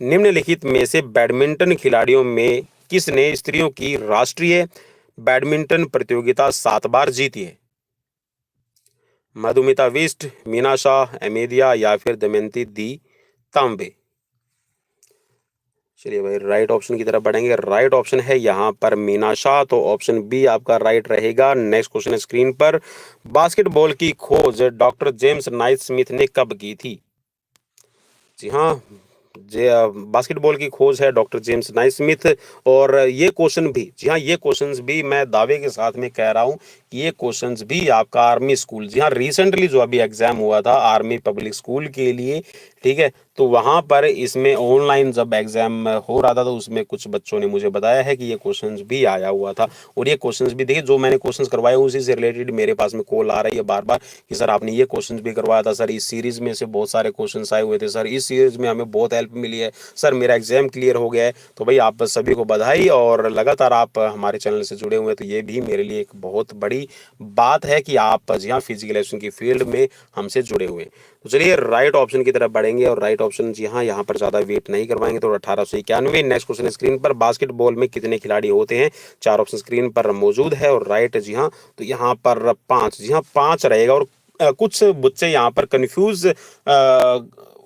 निम्नलिखित में से बैडमिंटन खिलाड़ियों में किसने स्त्रियों की राष्ट्रीय बैडमिंटन प्रतियोगिता 7 बार जीती है? मधुमिता बिष्ट, मीना शाह, अमेदिया या फिर दमयंती दी तांबे। चलिए भाई, राइट ऑप्शन की तरफ बढ़ेंगे। राइट ऑप्शन है यहाँ पर मीना शाह, तो ऑप्शन बी आपका राइट रहेगा। नेक्स्ट क्वेश्चन है स्क्रीन पर, बास्केटबॉल की खोज डॉक्टर जेम्स नाइस्मिथ ने कब की थी? जी हाँ, बास्केटबॉल की खोज है डॉक्टर जेम्स नाइस्मिथ। और ये क्वेश्चन भी, जी हाँ ये क्वेश्चंस भी मैं दावे के साथ में कह रहा हूँ कि ये क्वेश्चंस भी आपका आर्मी स्कूल, जी हाँ रिसेंटली जो अभी एग्जाम हुआ था आर्मी पब्लिक स्कूल के लिए, ठीक है, तो वहाँ पर इसमें ऑनलाइन जब एग्जाम हो रहा था तो उसमें कुछ बच्चों ने मुझे बताया है कि ये क्वेश्चंस भी आया हुआ था। और ये क्वेश्चंस भी देखिए, जो मैंने क्वेश्चंस करवाए उसी से रिलेटेड मेरे पास में कॉल आ रही है बार बार कि सर आपने ये क्वेश्चंस भी करवाया था, सर इस सीरीज में से बहुत सारे क्वेश्चंस आए हुए थे, सर इस सीरीज में हमें बहुत हेल्प मिली है, सर मेरा एग्जाम क्लियर हो गया है। तो भाई आप सभी को बधाई, और लगातार आप हमारे चैनल से जुड़े हुए हैं, तो ये भी मेरे लिए एक बहुत बड़ी बात है कि आप जी हाँ फिजिकल एजुकेशन की फील्ड में हमसे जुड़े हुए हैं। तो चलिए, राइट ऑप्शन की तरफ बढ़ेंगे, और राइट ऑप्शन जी हाँ यहाँ पर ज़्यादा वेट नहीं करवाएंगे, तो 1891। नेक्स्ट क्वेश्चन स्क्रीन पर, बास्केटबॉल में कितने खिलाड़ी होते हैं? चार ऑप्शन स्क्रीन पर मौजूद है, और राइट जी हाँ तो यहाँ पर 5, जी हाँ 5 रहेगा। और कुछ बच्चे यहाँ पर कंफ्यूज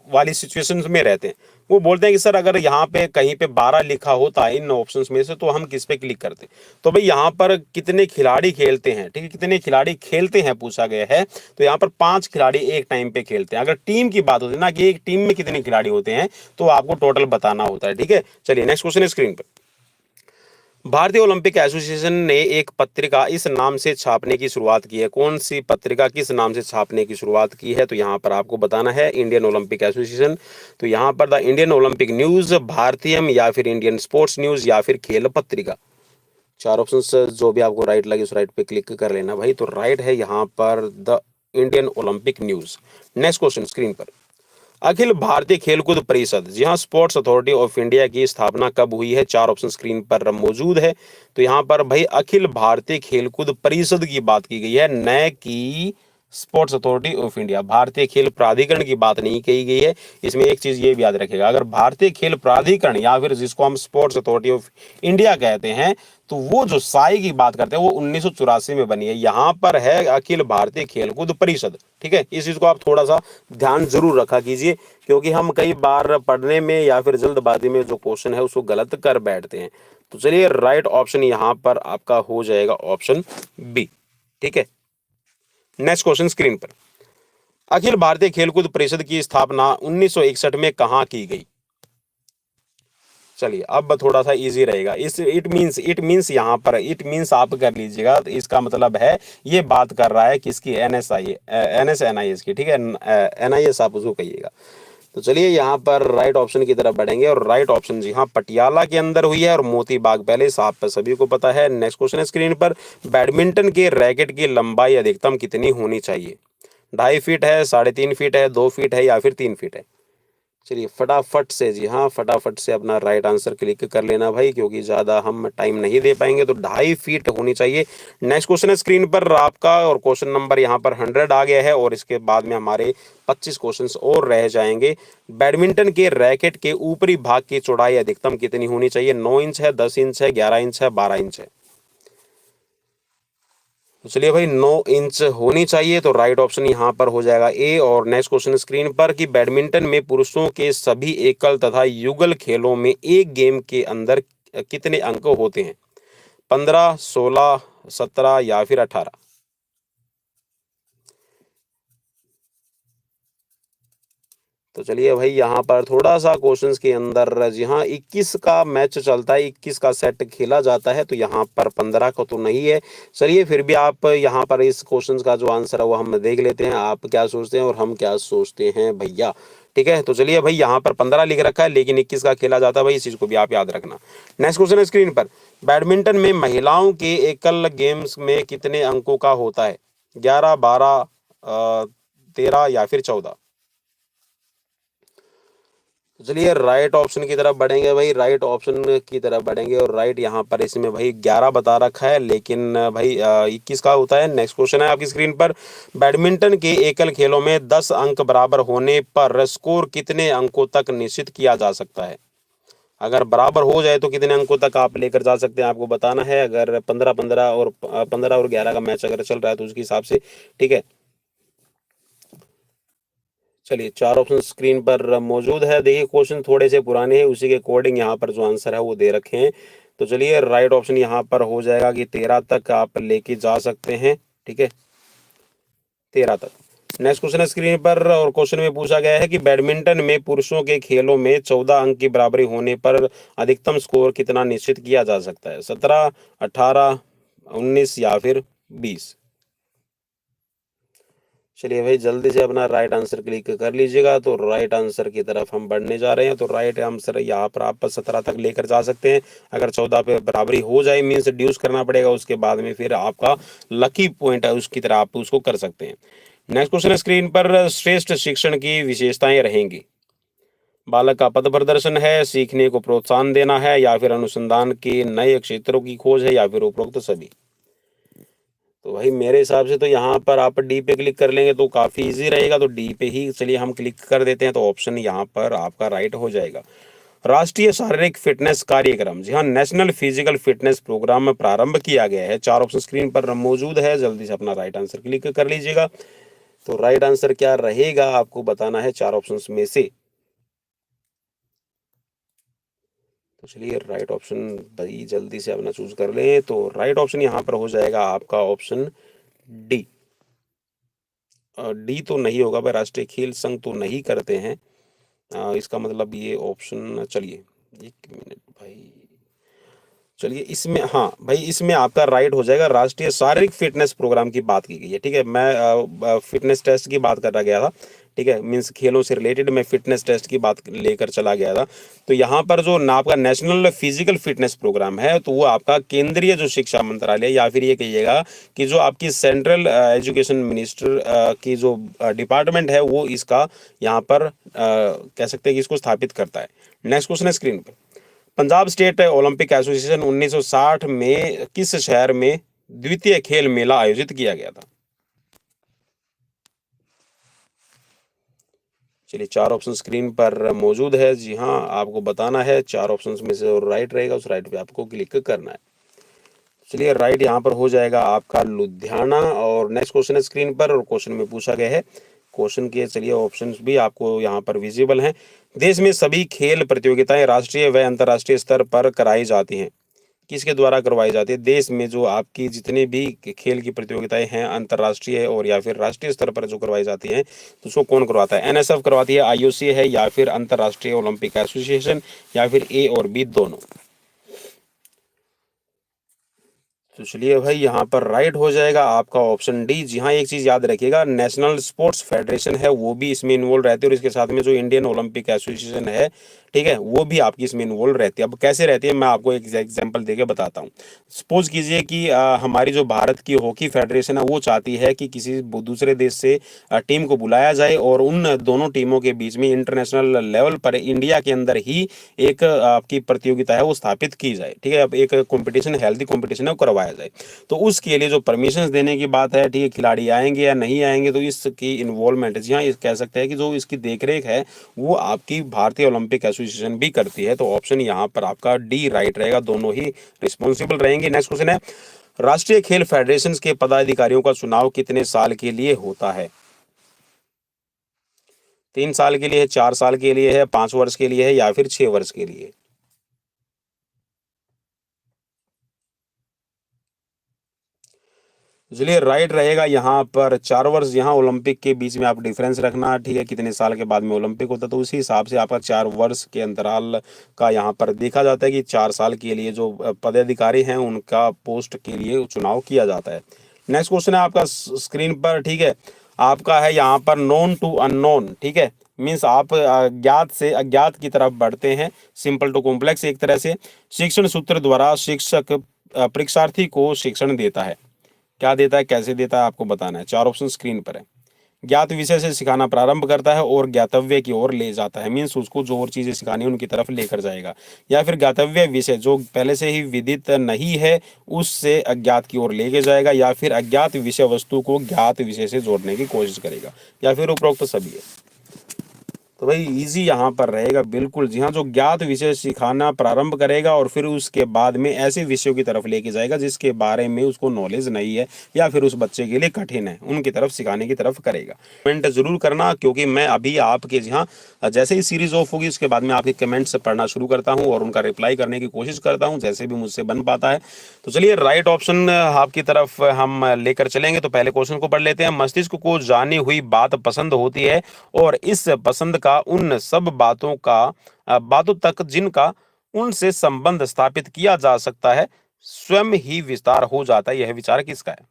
वाली सिचुएशंस में रहते हैं, वो बोलते हैं कि सर अगर यहाँ पे कहीं पे 12 लिखा होता है इन ऑप्शंस में से तो हम किस पे क्लिक करते। तो भाई यहाँ पर कितने खिलाड़ी खेलते हैं, ठीक है, कितने खिलाड़ी खेलते हैं पूछा गया है। तो यहाँ पर 5 खिलाड़ी एक टाइम पे खेलते हैं। अगर टीम की बात होती है ना कि एक टीम में कितने खिलाड़ी होते हैं, तो आपको टोटल बताना होता है, ठीक है। चलिए नेक्स्ट क्वेश्चन है स्क्रीन पर। भारतीय ओलंपिक एसोसिएशन ने एक पत्रिका इस नाम से छापने की शुरुआत की है। कौन सी पत्रिका किस नाम से छापने की शुरुआत की है, तो यहाँ पर आपको बताना है इंडियन ओलंपिक एसोसिएशन। तो यहाँ पर द इंडियन ओलंपिक न्यूज, भारतीयम, या फिर इंडियन स्पोर्ट्स न्यूज, या फिर खेल पत्रिका। चार ऑप्शन जो भी आपको राइट लगे उस राइट पे क्लिक कर लेना भाई। तो राइट है यहाँ पर the Indian Olympic news. Next question screen पर। अखिल भारतीय खेलकूद परिषद, जी हाँ, स्पोर्ट्स अथॉरिटी ऑफ इंडिया की स्थापना कब हुई है? चार ऑप्शन स्क्रीन पर मौजूद है। तो यहाँ पर भाई अखिल भारतीय खेलकूद परिषद की बात की गई है, न कि स्पोर्ट्स अथॉरिटी ऑफ इंडिया। भारतीय खेल प्राधिकरण की बात नहीं कही गई है। इसमें एक चीज ये भी याद रखेगा, अगर भारतीय खेल प्राधिकरण या फिर जिसको हम स्पोर्ट्स अथॉरिटी ऑफ इंडिया कहते हैं, तो वो जो साई की बात करते हैं वो 1984 में बनी है। यहाँ पर है अखिल भारतीय खेलकूद परिषद, ठीक है। इस चीज को आप थोड़ा सा ध्यान जरूर रखा कीजिए, क्योंकि हम कई बार पढ़ने में या फिर जल्दबाजी में जो क्वेश्चन है उसको गलत कर बैठते हैं। तो चलिए राइट ऑप्शन यहाँ पर आपका हो जाएगा ऑप्शन बी, ठीक है। नेक्स्ट क्वेश्चन स्क्रीन पर। अखिल भारतीय खेलकूद परिषद की स्थापना 1961 में कहां की गई? चलिए अब थोड़ा सा इजी रहेगा। इस इट मींस यहाँ पर इट मींस आप कर लीजिएगा, तो इसका मतलब है ये बात कर रहा है किसकी? NSNIS की, ठीक है। NIS आप उसको कहिएगा। तो चलिए यहाँ पर राइट ऑप्शन की तरफ बढ़ेंगे, और राइट ऑप्शन जी हाँ पटियाला के अंदर हुई है, और मोती बाग पैलेस आप सभी को पता है। नेक्स्ट क्वेश्चन है स्क्रीन पर। बैडमिंटन के रैकेट की लंबाई अधिकतम कितनी होनी चाहिए? 2.5 फीट है, 3.5 फीट है, 2 फीट है, या फिर 3 फीट है? चलिए फटाफट से, जी हाँ फटाफट से अपना राइट आंसर क्लिक कर लेना भाई, क्योंकि ज़्यादा हम टाइम नहीं दे पाएंगे। तो 2.5 फीट होनी चाहिए। नेक्स्ट क्वेश्चन है स्क्रीन पर आपका, और क्वेश्चन नंबर यहाँ पर 100 आ गया है, और इसके बाद में हमारे 25 क्वेश्चंस और रह जाएंगे। बैडमिंटन के रैकेट के ऊपरी भाग की चौड़ाई अधिकतम कितनी होनी चाहिए? 9 इंच है, 10 इंच है, 11 इंच है, 12 इंच है? तो चलिए भाई 9 इंच होनी चाहिए, तो राइट ऑप्शन यहाँ पर हो जाएगा ए। और नेक्स्ट क्वेश्चन स्क्रीन पर कि बैडमिंटन में पुरुषों के सभी एकल तथा युगल खेलों में एक गेम के अंदर कितने अंक होते हैं? 15, 16, 17, या फिर 18? तो चलिए भाई यहाँ पर थोड़ा सा क्वेश्चंस के अंदर, जी हाँ 21 का मैच चलता है, 21 का सेट खेला जाता है, तो यहाँ पर 15 का तो नहीं है। चलिए फिर भी आप यहाँ पर इस क्वेश्चंस का जो आंसर है वो हम देख लेते हैं, आप क्या सोचते हैं और हम क्या सोचते हैं भैया, ठीक है। तो चलिए भाई यहाँ पर 15 लिख रखा है, लेकिन 21 का खेला जाता है भाई, इस चीज को भी आप याद रखना। नेक्स्ट क्वेश्चन है स्क्रीन पर। बैडमिंटन में महिलाओं के एकल गेम्स में कितने अंकों का होता है? 11, 12, 13, या फिर 14? चलिए राइट ऑप्शन की तरफ बढ़ेंगे भाई, राइट ऑप्शन की तरफ बढ़ेंगे, और राइट यहाँ पर इसमें भाई 11 बता रखा है, लेकिन भाई 21 का होता है। नेक्स्ट क्वेश्चन है आपकी स्क्रीन पर। बैडमिंटन के एकल खेलों में 10 अंक बराबर होने पर स्कोर कितने अंकों तक निश्चित किया जा सकता है? अगर बराबर हो जाए तो कितने अंकों तक आप लेकर जा सकते हैं, आपको बताना है। अगर 15 और 11 का मैच अगर चल रहा है तो उसके हिसाब से, ठीक है। चलिए 4 ऑप्शन स्क्रीन पर मौजूद है। देखिए क्वेश्चन थोड़े से पुराने हैं, उसी के अकॉर्डिंग यहाँ पर जो आंसर है वो दे रखे हैं। तो चलिए राइट ऑप्शन यहाँ पर हो जाएगा कि 13 तक आप लेके जा सकते हैं, ठीक है, 13 तक। नेक्स्ट क्वेश्चन है स्क्रीन पर, और क्वेश्चन में पूछा गया है कि बैडमिंटन में पुरुषों के खेलों में 14 अंक की बराबरी होने पर अधिकतम स्कोर कितना निश्चित किया जा सकता है? 17, 18, 19, या फिर 20? चलिए भाई जल्दी से अपना राइट आंसर क्लिक कर लीजिएगा। तो राइट आंसर की तरफ हम बढ़ने जा रहे हैं। तो राइट आंसर यहाँ पर आप 17 तक लेकर जा सकते हैं। अगर 14 पे बराबरी हो जाए मीन्स ड्यूस करना पड़ेगा, उसके बाद में फिर आपका लकी पॉइंट है उसकी तरह आप उसको कर सकते हैं। नेक्स्ट क्वेश्चन स्क्रीन पर। श्रेष्ठ शिक्षण की विशेषताएं रहेंगी। बालक का पथ प्रदर्शन है, सीखने को प्रोत्साहन देना है, या फिर अनुसंधान के नए क्षेत्रों की खोज है, या फिर उपरोक्त सभी? तो भाई मेरे हिसाब से तो यहाँ पर आप डी पे क्लिक कर लेंगे तो काफ़ी इजी रहेगा, तो डी पे ही चलिए हम क्लिक कर देते हैं। तो ऑप्शन यहाँ पर आपका राइट हो जाएगा। राष्ट्रीय शारीरिक फिटनेस कार्यक्रम, जी हाँ नेशनल फिजिकल फिटनेस प्रोग्राम में प्रारंभ किया गया है। 4 ऑप्शन स्क्रीन पर मौजूद है, जल्दी से अपना राइट आंसर क्लिक कर लीजिएगा। तो राइट आंसर क्या रहेगा आपको बताना है 4 ऑप्शन में से। तो चलिए राइट ऑप्शन भाई जल्दी से अपना चूज कर लें। तो राइट ऑप्शन यहाँ पर हो जाएगा आपका ऑप्शन डी। डी तो नहीं होगा भाई, राष्ट्रीय खेल संघ तो नहीं करते हैं। इसका मतलब ये ऑप्शन, चलिए 1 मिनट भाई, चलिए इसमें, हाँ भाई इसमें आपका राइट हो जाएगा, राष्ट्रीय शारीरिक फिटनेस प्रोग्राम की बात की गई है। ठीक है, मैं फिटनेस टेस्ट की बात कर गया था। ठीक है, मीन्स खेलों से रिलेटेड मैं फिटनेस टेस्ट की बात लेकर चला गया था। तो यहाँ पर जो ना आपका नेशनल फिजिकल फिटनेस प्रोग्राम है, तो वो आपका केंद्रीय जो शिक्षा मंत्रालय, या फिर ये कहिएगा कि जो आपकी सेंट्रल एजुकेशन मिनिस्टर की जो डिपार्टमेंट है, वो इसका यहाँ पर कह सकते हैं कि इसको स्थापित करता है। नेक्स्ट क्वेश्चन है स्क्रीन पर। पंजाब स्टेट ओलंपिक एसोसिएशन 1960 में किस शहर में द्वितीय खेल मेला आयोजित किया गया था? चलिए 4 ऑप्शन स्क्रीन पर मौजूद है। जी हाँ, आपको बताना है 4 ऑप्शंस में से जो राइट रहेगा उस राइट पे आपको क्लिक करना है। चलिए राइट यहाँ पर हो जाएगा आपका लुधियाना। और नेक्स्ट क्वेश्चन है स्क्रीन पर, और क्वेश्चन में पूछा गया है, क्वेश्चन के चलिए ऑप्शंस भी आपको यहाँ पर विजिबल हैं। देश में सभी खेल प्रतियोगिताएं राष्ट्रीय व अंतर्राष्ट्रीय स्तर पर कराई जाती हैं। किसके द्वारा करवाई जाती है? देश में जो आपकी जितने भी खेल की प्रतियोगिताएं हैं, अंतर्राष्ट्रीय और या फिर राष्ट्रीय स्तर पर जो करवाई जाती हैं, तो उसको कौन करवाता है? एनएसएफ करवाती है, आईओसी है, या फिर अंतर्राष्ट्रीय ओलंपिक एसोसिएशन, या फिर ए और बी दोनों? तो चलिए भाई यहाँ पर राइट हो जाएगा आपका ऑप्शन डी। जी हाँ, एक चीज याद रखिएगा, नेशनल स्पोर्ट्स फेडरेशन है वो भी इसमें इन्वॉल्व रहती है, और इसके साथ में जो इंडियन ओलंपिक एसोसिएशन है, ठीक है, वो भी आपकी इसमें इन्वॉल्व रहती है। अब कैसे रहती है मैं आपको एक एग्जांपल देके बताता हूँ। सपोज कीजिए कि हमारी जो भारत की हॉकी फेडरेशन है वो चाहती है कि किसी दूसरे देश से टीम को बुलाया जाए, और उन दोनों टीमों के बीच में इंटरनेशनल लेवल पर इंडिया के अंदर ही एक आपकी प्रतियोगिता है वो स्थापित की जाए। ठीक है, अब एक कंपटीशन, हेल्दी कंपटीशन है वो करवाया जाए। तो उसके लिए जो परमिशन देने की बात है, ठीक है, खिलाड़ी आएंगे या नहीं आएंगे, तो इसकी इन्वॉल्वमेंट, जी हाँ, कह सकते हैं कि जो इसकी देखरेख है वो आपकी भारतीय ओलंपिक एसोसिएशन भी करती है। तो ऑप्शन यहाँ पर आपका डी राइट रहेगा, दोनों ही रिस्पॉन्सिबल रहेंगे। नेक्स्ट क्वेश्चन है, राष्ट्रीय खेल फेडरेशन के पदाधिकारियों का चुनाव कितने साल के लिए होता है? 3 साल के लिए है, 4 साल के लिए है, 5 वर्ष के लिए है, या फिर 6 वर्ष के लिए? चलिए राइट रहेगा यहाँ पर 4 वर्ष। यहाँ ओलंपिक के बीच में आप डिफरेंस रखना, ठीक है, कितने साल के बाद में ओलंपिक होता है, तो उसी हिसाब से आपका 4 वर्ष के अंतराल का यहाँ पर देखा जाता है कि 4 साल के लिए जो पदाधिकारी हैं उनका पोस्ट के लिए चुनाव किया जाता है। नेक्स्ट क्वेश्चन है आपका स्क्रीन पर, ठीक है, आपका है यहाँ पर नोन टू अननोन। ठीक है, मीन्स आप ज्ञात से अज्ञात की तरफ बढ़ते हैं, सिंपल टू कॉम्प्लेक्स एक तरह से। शिक्षण सूत्र द्वारा शिक्षक परीक्षार्थी को शिक्षण देता है। क्या देता है, कैसे देता है, आपको बताना है। 4 ऑप्शन स्क्रीन पर है। ज्ञात विषय से सिखाना प्रारंभ करता है और ज्ञातव्य की ओर ले जाता है, मीन्स उसको जो और चीजें सिखानी है उनकी तरफ लेकर जाएगा। या फिर ज्ञातव्य विषय जो पहले से ही विदित नहीं है उससे अज्ञात की ओर लेके जाएगा, या फिर अज्ञात विषय वस्तु को ज्ञात विषय से जोड़ने की कोशिश करेगा, या फिर उपरोक्त सभी है। तो भाई इजी यहाँ पर रहेगा बिल्कुल। जी हाँ, जो ज्ञात विषय सिखाना प्रारंभ करेगा और फिर उसके बाद में ऐसे विषयों की तरफ लेके जाएगा जिसके बारे में उसको नॉलेज नहीं है, या फिर उस बच्चे के लिए कठिन है, उनकी तरफ सिखाने की तरफ करेगा। कमेंट जरूर करना, क्योंकि मैं अभी आपके, जी हाँ, जैसे ही सीरीज ऑफ होगी उसके बाद में आपके कमेंट्स पढ़ना शुरू करता हूँ और उनका रिप्लाई करने की कोशिश करता हूँ जैसे भी मुझसे बन पाता है। तो चलिए राइट ऑप्शन आपकी तरफ हम लेकर चलेंगे। तो पहले क्वेश्चन को पढ़ लेते हैं। मस्तिष्क को जानी हुई बात पसंद होती है, और इस पसंद का उन सब बातों तक जिनका उनसे संबंध स्थापित किया जा सकता है स्वयं ही विस्तार हो जाता है। यह विचार किसका है?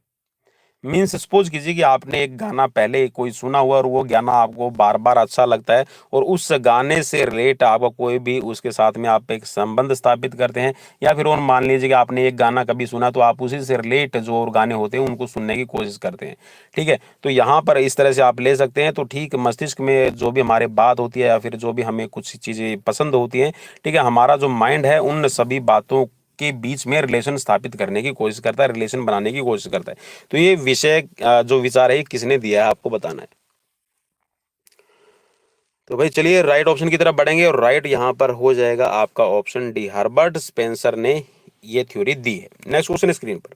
मीन्स सपोज कीजिए कि आपने एक गाना पहले कोई सुना हुआ और वो गाना आपको बार बार अच्छा लगता है, और उस गाने से रिलेट आपका कोई भी उसके साथ में आप एक संबंध स्थापित करते हैं। या फिर और मान लीजिए कि आपने एक गाना कभी सुना तो आप उसी से रिलेट जो और गाने होते हैं उनको सुनने की कोशिश करते हैं। ठीक है, तो यहाँ पर इस तरह से आप ले सकते हैं। तो ठीक, मस्तिष्क में जो भी हमारे बात होती है या फिर जो भी हमें कुछ चीज़ें पसंद होती हैं, ठीक है, हमारा जो माइंड है उन सभी बातों के बीच में रिलेशन स्थापित करने की कोशिश करता है, रिलेशन बनाने की कोशिश करता है। तो ये विषय जो विचार है ये किसने दिया है आपको बताना है। तो भाई चलिए राइट ऑप्शन की तरफ बढ़ेंगे, और राइट यहाँ पर हो जाएगा आपका ऑप्शन डी, हर्बर्ट स्पेंसर ने ये थ्योरी दी है। नेक्स्ट क्वेश्चन स्क्रीन पर।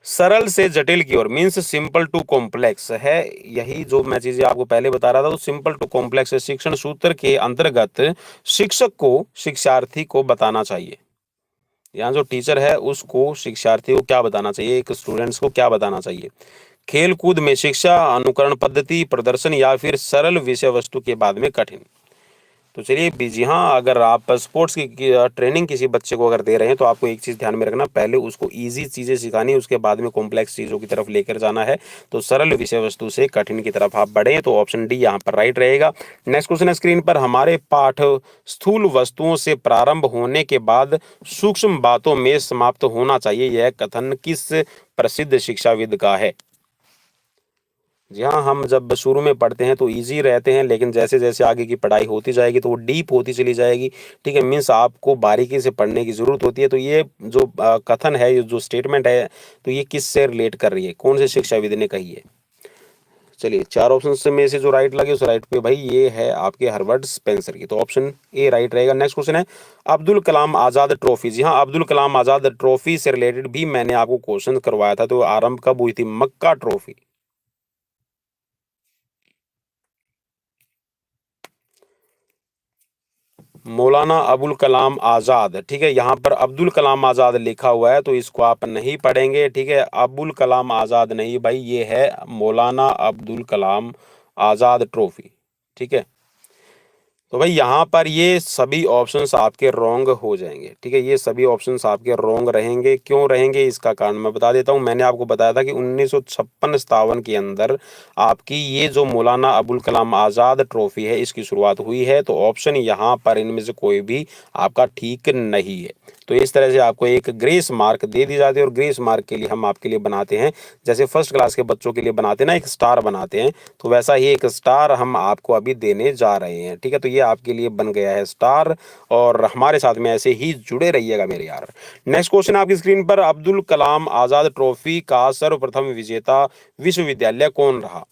सरल से जटिल की ओर मीन्स सिंपल टू कॉम्प्लेक्स है। यही जो मैं चीजें आपको पहले बता रहा था वो सिंपल टू कॉम्प्लेक्स शिक्षण सूत्र के अंतर्गत शिक्षक को शिक्षार्थी को बताना चाहिए। यहाँ जो टीचर है उसको शिक्षार्थी को क्या बताना चाहिए, एक स्टूडेंट्स को क्या बताना चाहिए। खेल कूद में शिक्षा, अनुकरण पद्धति, प्रदर्शन या फिर सरल विषय वस्तु के बाद में कठिन। तो चलिए जी हाँ, अगर आप स्पोर्ट्स की ट्रेनिंग किसी बच्चे को अगर दे रहे हैं तो आपको एक चीज़ ध्यान में रखना, पहले उसको इजी चीज़ें सिखानी, उसके बाद में कॉम्प्लेक्स चीज़ों की तरफ लेकर जाना है। तो सरल विषय वस्तु से कठिन की तरफ आप बढ़ें, तो ऑप्शन डी यहाँ पर राइट रहेगा। नेक्स्ट क्वेश्चन है स्क्रीन पर, हमारे पाठ स्थूल वस्तुओं से प्रारंभ होने के बाद सूक्ष्म बातों में समाप्त होना चाहिए, यह कथन किस प्रसिद्ध शिक्षाविद का है। जी हाँ, हम जब शुरू में पढ़ते हैं तो इजी रहते हैं, लेकिन जैसे जैसे आगे की पढ़ाई होती जाएगी तो वो डीप होती चली जाएगी। ठीक है, मीन्स आपको बारीकी से पढ़ने की ज़रूरत होती है। तो ये जो कथन है, ये जो स्टेटमेंट है, तो ये किस से रिलेट कर रही है, कौन से शिक्षाविद ने कही है। चलिए, चार ऑप्शन में से जो राइट लगे उस राइट पे भाई ये है आपके हर्बर्ट स्पेंसर की, तो ऑप्शन ए राइट रहेगा। नेक्स्ट क्वेश्चन है, अब्दुल कलाम आज़ाद ट्रॉफी। जी हाँ, अब्दुल कलाम आज़ाद ट्रॉफी से रिलेटेड भी मैंने आपको क्वेश्चन करवाया था, तो आरंभ कब हुई थी, मक्का ट्रॉफी। मौलाना अबुल कलाम आज़ाद। ठीक है, यहाँ पर अब्दुल कलाम आज़ाद लिखा हुआ है तो इसको आप नहीं पढ़ेंगे। ठीक है, अबुल कलाम आज़ाद नहीं भाई, ये है मौलाना अब्दुल कलाम आज़ाद ट्रॉफी। ठीक है, तो भाई यहाँ पर ये सभी ऑप्शंस आपके रॉन्ग हो जाएंगे। ठीक है, ये सभी ऑप्शंस आपके रॉन्ग रहेंगे। क्यों रहेंगे इसका कारण मैं बता देता हूँ। मैंने आपको बताया था कि 1956-57 के अंदर आपकी ये जो मौलाना अबुल कलाम आज़ाद ट्रॉफी है इसकी शुरुआत हुई है। तो ऑप्शन यहाँ पर इनमें से कोई भी आपका ठीक नहीं है। तो इस तरह से आपको एक ग्रेस मार्क दे दी जाती है, और ग्रेस मार्क के लिए हम आपके लिए बनाते हैं, जैसे फर्स्ट क्लास के बच्चों के लिए बनाते हैं ना, एक स्टार बनाते हैं, तो वैसा ही एक स्टार हम आपको अभी देने जा रहे हैं। ठीक है, तो ये आपके लिए बन गया है स्टार, और हमारे साथ में ऐसे ही जुड़े रहिएगा मेरे यार। नेक्स्ट क्वेश्चन आपकी स्क्रीन पर, अब्दुल कलाम आज़ाद ट्रॉफी का सर्वप्रथम विजेता विश्वविद्यालय कौन रहा।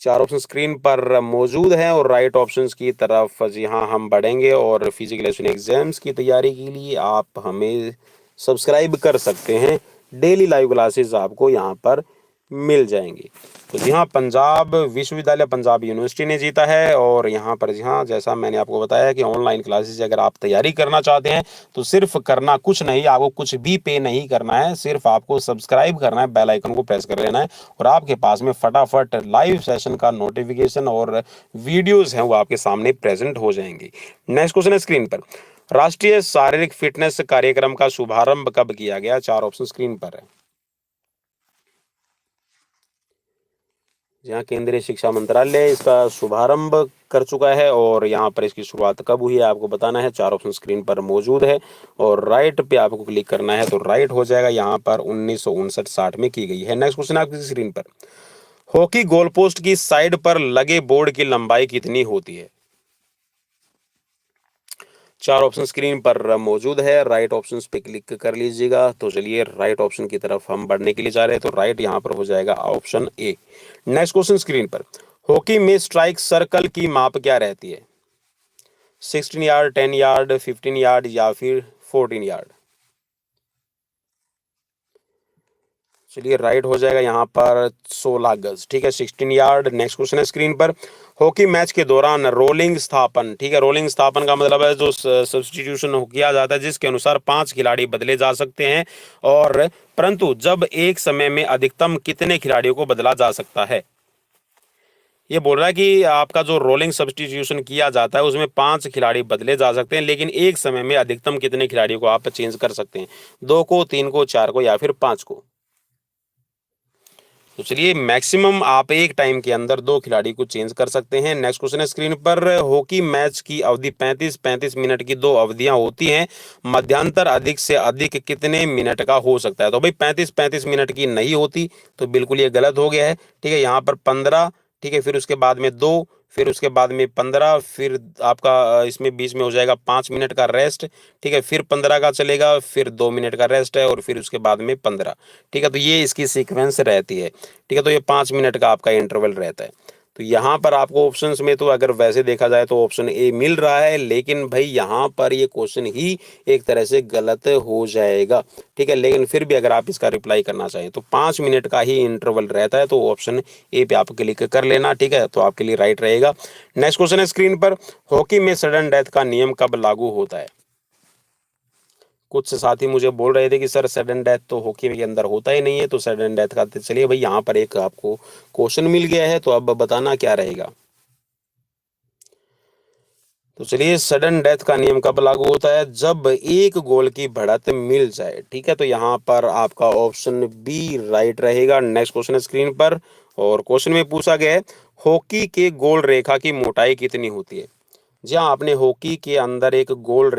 चार ऑप्शन स्क्रीन पर मौजूद हैं, और राइट ऑप्शंस की तरफ जी हाँ हम बढ़ेंगे। और फिजिकल एग्जाम्स की तैयारी के लिए आप हमें सब्सक्राइब कर सकते हैं, डेली लाइव क्लासेस आपको यहाँ पर मिल जाएंगी। तो जी हाँ, पंजाब विश्वविद्यालय पंजाब यूनिवर्सिटी ने जीता है। और यहाँ पर जी हाँ, जैसा मैंने आपको बताया कि ऑनलाइन क्लासेस अगर आप तैयारी करना चाहते हैं तो सिर्फ करना कुछ नहीं, आपको कुछ भी पे नहीं करना है, सिर्फ आपको सब्सक्राइब करना है, बेल आइकन को प्रेस कर लेना है, और आपके पास में फटाफट लाइव सेशन का नोटिफिकेशन और वीडियोज हैं वो आपके सामने प्रेजेंट हो जाएंगी। नेक्स्ट क्वेश्चन है स्क्रीन पर, राष्ट्रीय शारीरिक फिटनेस कार्यक्रम का शुभारंभ कब किया गया। चार ऑप्शन स्क्रीन पर है। जहाँ केंद्रीय शिक्षा मंत्रालय इसका शुभारंभ कर चुका है, और यहाँ पर इसकी शुरुआत कब हुई है आपको बताना है। चार ऑप्शन स्क्रीन पर मौजूद है, और राइट पे आपको क्लिक करना है तो राइट हो जाएगा। यहाँ पर 1959-60 में की गई है। नेक्स्ट क्वेश्चन आपकी स्क्रीन पर, हॉकी गोल पोस्ट की साइड पर लगे बोर्ड की लंबाई कितनी होती है। चार ऑप्शन स्क्रीन पर मौजूद है, राइट ऑप्शंस पे क्लिक कर लीजिएगा। तो चलिए, राइट ऑप्शन की तरफ हम बढ़ने के लिए जा रहे हैं, तो राइट यहाँ पर हो जाएगा option A. Next question screen पर, हॉकी में स्ट्राइक सर्कल की माप क्या रहती है। 16 यार्ड, 10 यार्ड, 15 यार्ड या फिर 14 यार्ड। चलिए, राइट हो जाएगा यहाँ पर 16 गज। ठीक है, 16 यार्ड। नेक्स्ट क्वेश्चन है स्क्रीन पर, हॉकी मैच के दौरान रोलिंग स्थापन। ठीक है, रोलिंग स्थापन का मतलब है जो सब्स्टिट्यूशन किया जाता है, जिसके अनुसार 5 खिलाड़ी बदले जा सकते हैं, और परंतु जब एक समय में अधिकतम कितने खिलाड़ियों को बदला जा सकता है। ये बोल रहा है कि आपका जो रोलिंग सब्स्टिट्यूशन किया जाता है उसमें 5 खिलाड़ी बदले जा सकते हैं, लेकिन एक समय में अधिकतम कितने खिलाड़ियों को आप चेंज कर सकते हैं, 2 को, 3 को, 4 को या फिर 5 को। तो चलिए, मैक्सिमम आप एक टाइम के अंदर 2 खिलाड़ी को चेंज कर सकते हैं। नेक्स्ट क्वेश्चन है स्क्रीन पर, हॉकी मैच की अवधि 35 मिनट की 2 अवधियां होती हैं, मध्यांतर अधिक से अधिक कितने मिनट का हो सकता है। तो भाई 35 मिनट की नहीं होती, तो बिल्कुल ये गलत हो गया है। ठीक है, यहाँ पर 15, ठीक है, फिर उसके बाद में 2, फिर उसके बाद में 15, फिर आपका इसमें बीच में हो जाएगा 5 मिनट का रेस्ट। ठीक है, फिर 15 का चलेगा, फिर 2 मिनट का रेस्ट है, और फिर उसके बाद में 15। ठीक है, तो ये इसकी सीक्वेंस रहती है। ठीक है, तो ये 5 मिनट का आपका इंटरवल रहता है। तो यहाँ पर आपको ऑप्शंस में तो अगर वैसे देखा जाए तो ऑप्शन ए मिल रहा है, लेकिन भाई यहाँ पर ये क्वेश्चन ही एक तरह से गलत हो जाएगा। ठीक है, लेकिन फिर भी अगर आप इसका रिप्लाई करना चाहें तो 5 मिनट का ही इंटरवल रहता है, तो ऑप्शन ए पे आप क्लिक कर लेना। ठीक है, तो आपके लिए राइट रहेगा। नेक्स्ट क्वेश्चन है स्क्रीन पर, हॉकी में सडन डेथ का नियम कब लागू होता है? कुछ साथी मुझे बोल रहे थे कि सर सडन डेथ तो हॉकी के अंदर होता ही नहीं है, तो सडन डेथ का, तो चलिए भाई यहाँ पर एक आपको क्वेश्चन मिल गया है, तो अब बताना क्या रहेगा। तो चलिए, सडन डेथ का नियम कब लागू होता है? जब एक गोल की बढ़त मिल जाए। ठीक है, तो यहाँ पर आपका ऑप्शन बी राइट रहेगा। नेक्स्ट क्वेश्चन है स्क्रीन पर, और क्वेश्चन में पूछा गया है, हॉकी के गोल रेखा की मोटाई कितनी होती है? जी हाँ, आपने हॉकी के अंदर एक गोल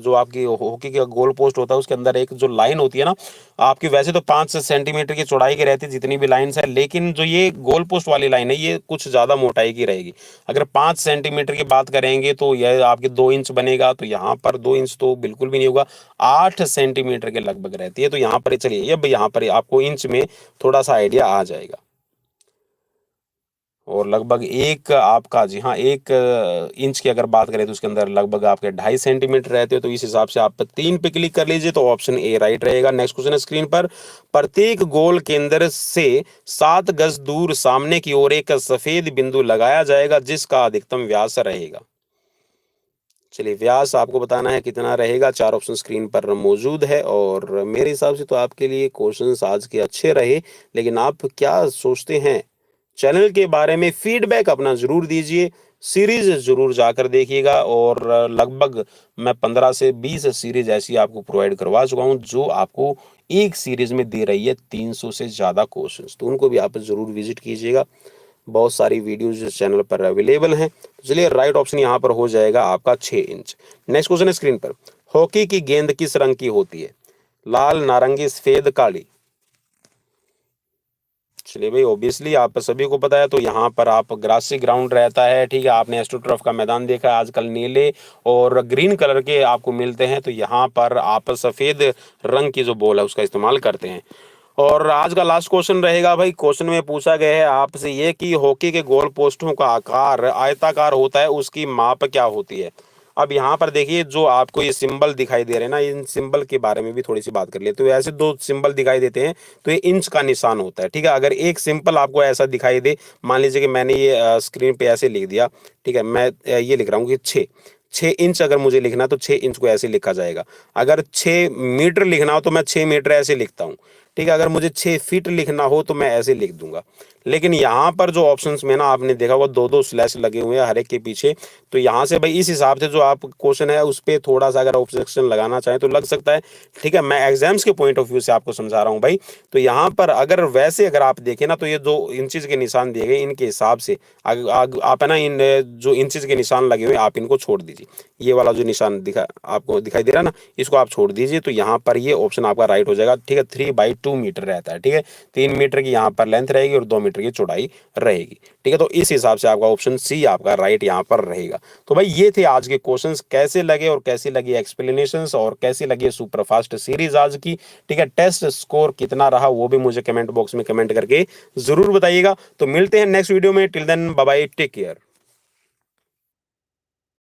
जो आपकी हॉकी का गोल पोस्ट होता है उसके अंदर एक जो लाइन होती है ना, आपकी वैसे तो 5 सेंटीमीटर की चौड़ाई की रहती है जितनी भी लाइन्स है, लेकिन जो ये गोल पोस्ट वाली लाइन है ये कुछ ज़्यादा मोटाई की रहेगी। अगर 5 सेंटीमीटर की बात करेंगे तो यह आपके 2 इंच बनेगा, तो यहाँ पर 2 इंच तो बिल्कुल भी नहीं होगा, 8 सेंटीमीटर के लगभग रहती है। तो यहाँ पर चलिए, अब यहाँ पर आपको इंच में थोड़ा सा आइडिया आ जाएगा, और लगभग एक आपका, जी हाँ, 1 इंच की अगर बात करें तो उसके अंदर लगभग आपके 2.5 सेंटीमीटर रहते हो। तो इस हिसाब से आप 3 पे क्लिक कर लीजिए, तो ऑप्शन ए राइट रहेगा। नेक्स्ट क्वेश्चन है स्क्रीन पर, प्रत्येक गोल केंद्र से 7 गज दूर सामने की ओर एक सफेद बिंदु लगाया जाएगा जिसका अधिकतम व्यास रहेगा। चलिए, व्यास आपको बताना है कितना रहेगा। 4 ऑप्शन स्क्रीन पर मौजूद है, और मेरे हिसाब से तो आपके लिए क्वेश्चंस आज के अच्छे रहे, लेकिन आप क्या सोचते हैं? चैनल के बारे में फीडबैक अपना ज़रूर दीजिए, सीरीज़ ज़रूर जाकर देखिएगा, और लगभग मैं 15 से 20 सीरीज़ ऐसी आपको प्रोवाइड करवा चुका हूँ जो आपको एक सीरीज़ में दे रही है 300 से ज़्यादा क्वेश्चंस, तो उनको भी आप ज़रूर विजिट कीजिएगा। बहुत सारी वीडियोज इस चैनल पर अवेलेबल हैं। तो चलिए, राइट ऑप्शन यहाँ पर हो जाएगा आपका 6 इंच। नेक्स्ट क्वेश्चन है स्क्रीन पर, हॉकी की गेंद किस रंग की होती है? लाल, नारंगी, सफेद, काली? चलिए भाई, ऑब्वियसली आप सभी को पता है, तो यहाँ पर आप ग्रासी ग्राउंड रहता है। ठीक है, आपने एस्ट्रोटर्फ का मैदान देखा है, आजकल नीले और ग्रीन कलर के आपको मिलते हैं, तो यहाँ पर आप सफ़ेद रंग की जो बॉल है उसका इस्तेमाल करते हैं। और आज का लास्ट क्वेश्चन रहेगा भाई, क्वेश्चन में पूछा गया है आपसे ये कि हॉकी के गोल पोस्टों का आकार आयताकार होता है, उसकी माप क्या होती है? अब यहाँ पर देखिए, जो आपको ये सिंबल दिखाई दे रहे हैं ना, इन सिंबल के बारे में भी थोड़ी सी बात कर लेते हैं। तो ऐसे 2 सिंबल दिखाई देते हैं, तो ये इंच का निशान होता है। ठीक है, अगर एक सिंपल आपको ऐसा दिखाई दे, मान लीजिए कि मैंने ये स्क्रीन पे ऐसे लिख दिया। ठीक है, मैं ये लिख रहा हूँ कि 6 इंच अगर मुझे लिखना है तो 6 इंच को ऐसे लिखा जाएगा। अगर 6 मीटर लिखना हो तो मैं 6 मीटर ऐसे लिखता हूँ। ठीक है, अगर मुझे 6 फीट लिखना हो तो मैं ऐसे लिख दूंगा। लेकिन यहाँ पर जो ऑप्शंस में ना आपने देखा वो 2-2 स्लैश लगे हुए हैं हर एक के पीछे, तो यहाँ से भाई इस हिसाब से जो आप क्वेश्चन है उस पर थोड़ा सा अगर ऑब्जेक्शन लगाना चाहें तो लग सकता है। ठीक है, मैं एग्जाम्स के पॉइंट ऑफ व्यू से आपको समझा रहा हूँ भाई। तो यहाँ पर अगर वैसे अगर आप देखें ना, तो ये जो इंचज के निशान दिए गए इनके हिसाब से आप है ना, इन जो इंचज के निशान लगे हुए आप इनको छोड़ दीजिए। ये वाला जो निशान आपको दिखाई दे रहा है ना, इसको आप छोड़ दीजिए, तो यहाँ पर ये ऑप्शन आपका राइट हो जाएगा। ठीक है, 3/2 मीटर रहता है। ठीक है, 3 मीटर की यहाँ पर लेंथ रहेगी और 2 मीटर की चौड़ाई रहेगी। ठीक है, तो इस हिसाब से आपका ऑप्शन सी आपका राइट यहाँ पर रहेगा। तो भाई ये थे आज के क्वेश्चंस, कैसे लगे और कैसी लगी एक्सप्लेनेशंस और कैसी लगी सुपरफास्ट सीरीज आज की। ठीक है, टेस्ट स्कोर कितना रहा वो भी मुझे कमेंट बॉक्स में कमेंट करके जरूर बताइएगा। तो मिलते हैं नेक्स्ट वीडियो में, till then bye bye, take care.